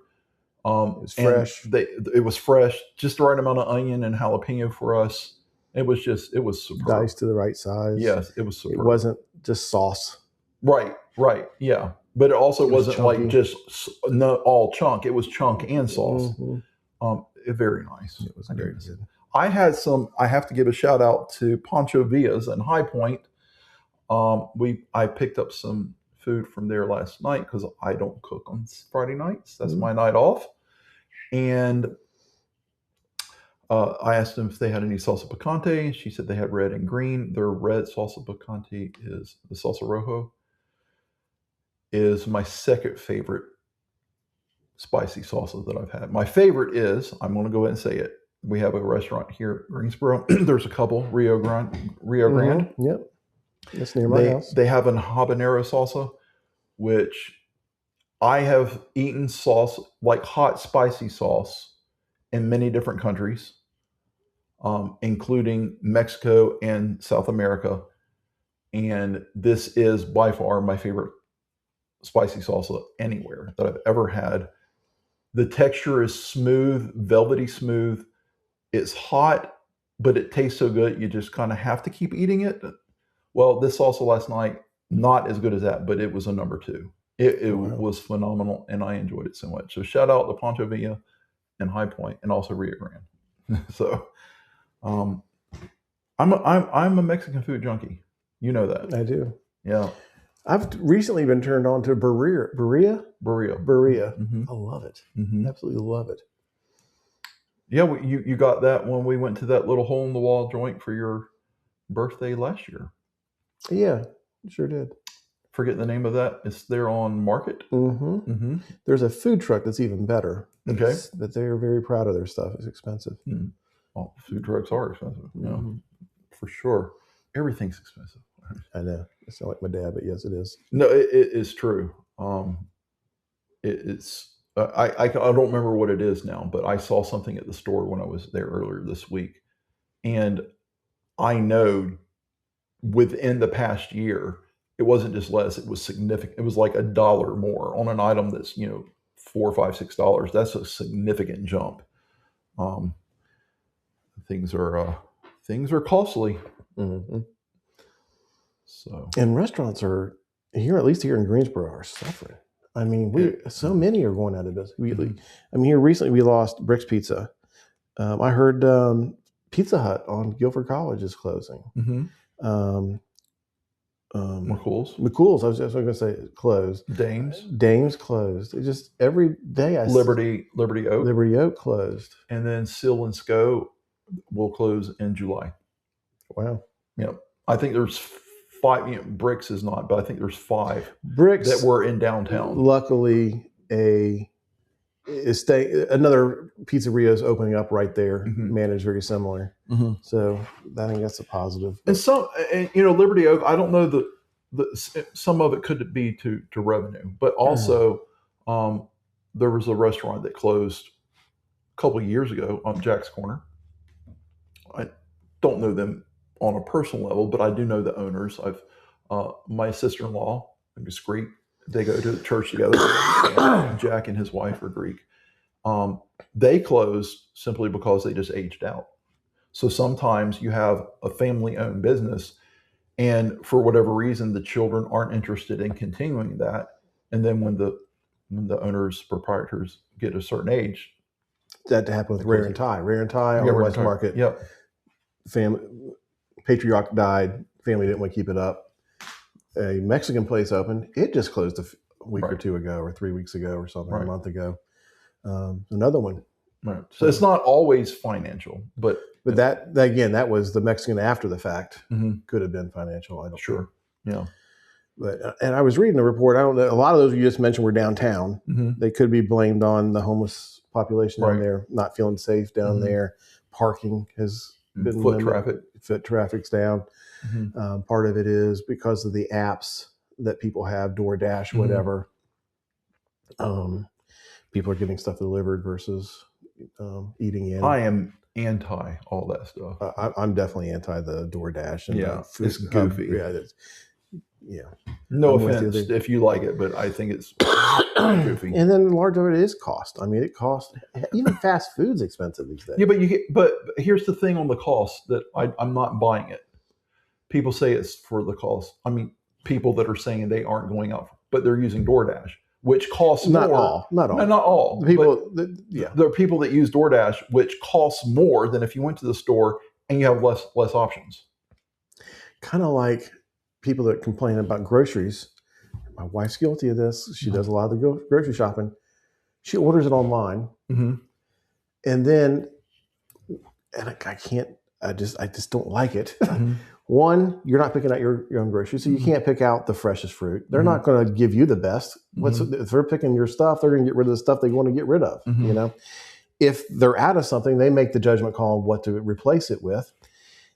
It was fresh. It was fresh, just the right amount of onion and jalapeno for us. It was superb. Diced to the right size. Yes, it was superb. It wasn't just sauce. Right, yeah. But it also wasn't chunky. Like just all chunk. It was chunk and sauce. Mm-hmm. Very nice. It was very good. I have to give a shout out to Pancho Villa's in High Point. I picked up some food from there last night because I don't cook on Friday nights. That's my night off. And I asked them if they had any salsa picante. She said they had red and green. Their red salsa picante is the salsa rojo. Is my second favorite spicy salsa that I've had. My favorite is, I'm going to go ahead and say it. We have a restaurant here in Greensboro. There's a couple, Rio Grande. Mm-hmm. Yep. That's near my house. They have an habanero salsa, which I have eaten sauce, like hot spicy sauce, in many different countries, including Mexico and South America. And this is by far my favorite spicy salsa anywhere that I've ever had. The texture is smooth, velvety smooth. It's hot, but it tastes so good, you just kind of have to keep eating it. Well, this salsa last night, not as good as that, but it was a number 2. It was phenomenal, and I enjoyed it so much. So shout out to Pancho Villa and High Point, and also Rio Grande. So I'm a Mexican food junkie. You know that. I do. Yeah. I've recently been turned on to Birria. Mm-hmm. I love it. Mm-hmm. Absolutely love it. Yeah, you got that when we went to that little hole in the wall joint for your birthday last year. Yeah, sure did. Forget the name of that. It's there on Market. Mm-hmm. Mm-hmm. There's a food truck that's even better. Okay. That they're very proud of their stuff. It's expensive. Mm. Well, food trucks are expensive. Mm-hmm. Yeah, for sure. Everything's expensive. I know. I sound like my dad, but yes, it is. No, it is true. It's I don't remember what it is now, but I saw something at the store when I was there earlier this week, and I know within the past year, it wasn't just less; it was significant. It was like $1 more on an item that's $4, $5, $6. That's a significant jump. Things are costly. Mm-hmm. So, and restaurants are here, at least here in Greensboro, are suffering. I mean, so many are going out of business. I mean, here recently we lost Brick's Pizza. I heard Pizza Hut on Guilford College is closing. mm-hmm. McCool's. I was going to say closed. Dames closed. It just every day Liberty Oak closed, and then Seal and Sco will close in July. Wow. Yeah, I think there's 5. Bricks is not, but I think there's 5 Bricks that were in downtown. Luckily, another pizzeria is opening up right there, mm-hmm. managed very similar. Mm-hmm. So I think that's a positive. And Liberty Oak, I don't know some of it could be to revenue, but also there was a restaurant that closed a couple of years ago on Jack's Corner. I don't know them on a personal level, but I do know the owners. My sister-in-law is Greek. They go to church together. Jack and his wife are Greek. They closed simply because they just aged out. So sometimes you have a family-owned business, and for whatever reason, the children aren't interested in continuing that. And then when the owners, proprietors get a certain age, that happened with Rare and Tie on the West Market. Yep. Family patriarch died. Family didn't want to keep it up. A Mexican place opened. It just closed a week or two ago, or 3 weeks ago, or something, a month ago. Another one. Right. So it's not always financial, but that again, that was the Mexican after the fact. Could have been financial. I don't know. Yeah. But and I was reading a report. I don't know. A lot of those you just mentioned were downtown. They could be blamed on the homeless population down there, not feeling safe down there. Parking has been limited. Foot traffic's down. Part of it is because of the apps that people have, DoorDash, whatever. People are getting stuff delivered versus eating in. I am anti all that stuff. I'm definitely anti the DoorDash. And food, it's goofy. No I'm offense if you like it, but I think it's goofy. And then large of it is cost. I mean, it costs. Even fast food's expensive these days. Yeah, but here's the thing on the cost that I'm not buying it. People say it's for the cost. I mean, people that are saying they aren't going out, but they're using DoorDash, which costs more. Not all. No, not all. People, there are people that use DoorDash, which costs more than if you went to the store and you have less options. Kind of like people that complain about groceries. My wife's guilty of this. She does a lot of the grocery shopping. She orders it online, and then, and I can't. I just don't like it. One, you're not picking out your own groceries, so you can't pick out the freshest fruit. They're not going to give you the best. If they're picking your stuff, they're going to get rid of the stuff they want to get rid of. You know, if they're out of something, they make the judgment call on what to replace it with.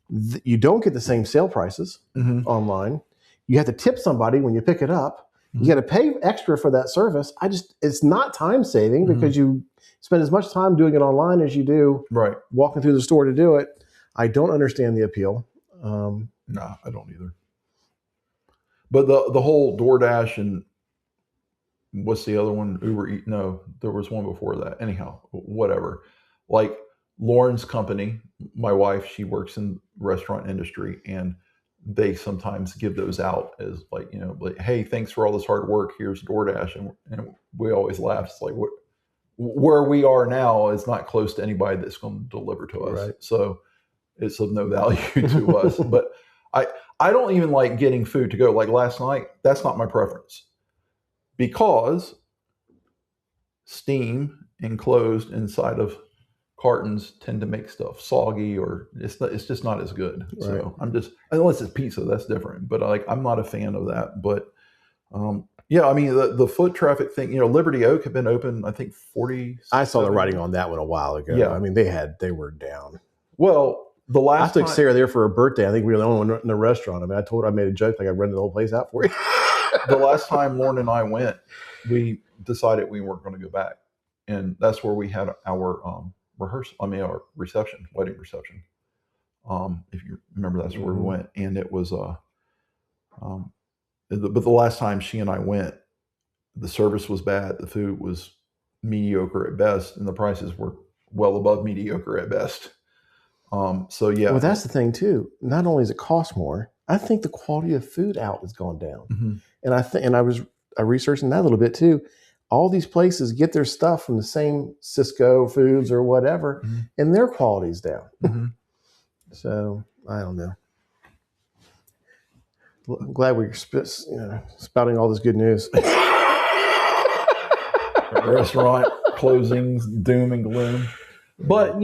You don't get the same sale prices online. You have to tip somebody when you pick it up. You got to pay extra for that service. It's not time saving because you spend as much time doing it online as you do walking through the store to do it. I don't understand the appeal. No, I don't either. But the whole DoorDash and what's the other one? Uber Eats. No, there was one before that. Anyhow, whatever. Like Lauren's company, my wife, she works in the restaurant industry, and they sometimes give those out as like, hey, thanks for all this hard work. Here's DoorDash. And we always laugh. It's like, where we are now is not close to anybody that's going to deliver to us. Right. So it's of no value to us. But I don't even like getting food to go. Like last night, that's not my preference, because steam enclosed inside of cartons tend to make stuff soggy, or it's just not as good. Right. So I'm just, unless it's pizza, that's different. But I'm not a fan of that. But I mean, the foot traffic thing, Liberty Oak had been open, I think 40. I saw the writing on that one a while ago. Yeah. I mean, they were down. Well, I took Sarah there for her birthday. I think we were the only one in the restaurant. I mean, I told her, I made a joke like I rented the whole place out for you. The last time Lauren and I went, we decided we weren't going to go back. And that's where we had our our reception, wedding reception. If you remember, that's where we went. And it was, but the last time she and I went, the service was bad. The food was mediocre at best, and the prices were well above mediocre at best. Well, that's the thing too. Not only does it cost more, I think the quality of food out has gone down. And I researching that a little bit too. All these places get their stuff from the same Cisco Foods or whatever, and their quality's down. So I don't know. I'm glad we're spouting all this good news. Restaurant closings, doom and gloom. But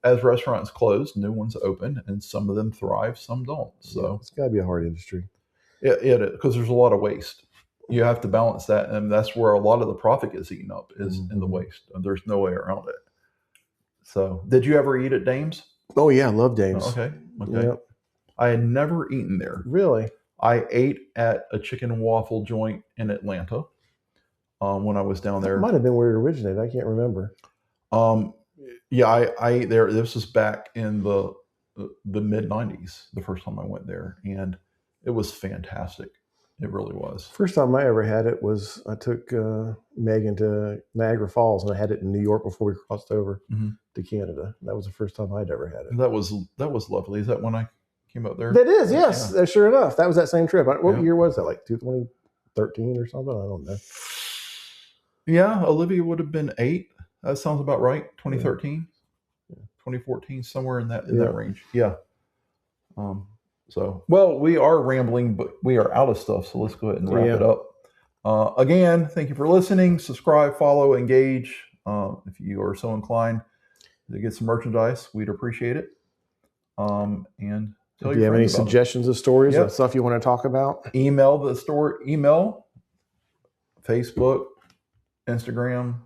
as restaurants close, new ones open, and some of them thrive, some don't. So it's got to be a hard industry. It because there's a lot of waste. You have to balance that, and that's where a lot of the profit gets eaten up is in the waste. There's no way around it. So, did you ever eat at Dame's? Oh yeah, I love Dame's. Oh, okay. Yep. I had never eaten there. Really? I ate at a chicken and waffle joint in Atlanta when I was down there. That might have been where it originated. I can't remember. Yeah, I ate there. This was back in the mid '90s. The first time I went there, and it was fantastic. It really was. First time I ever had it was I took Megan to Niagara Falls, and I had it in New York before we crossed over to Canada. That was the first time I'd ever had it. That was lovely. Is that when I came up there? That is, yes. Yeah. Sure enough, that was that same trip. What year was that? Like 2013 or something? I don't know. Yeah, Olivia would have been 8. That sounds about right. 2013, 2014, somewhere in that range. Yeah. So, well, we are rambling, but we are out of stuff. So let's go ahead and wrap it up. Again, thank you for listening. Subscribe, follow, engage. If you are so inclined to get some merchandise, we'd appreciate it. And if you have any suggestions of stories or stuff you want to talk about, email the store. Email, Facebook, Instagram.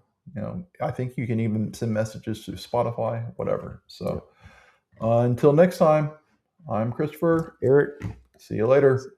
I think you can even send messages to Spotify, whatever. So until next time, I'm Christopher. Eric. See you later.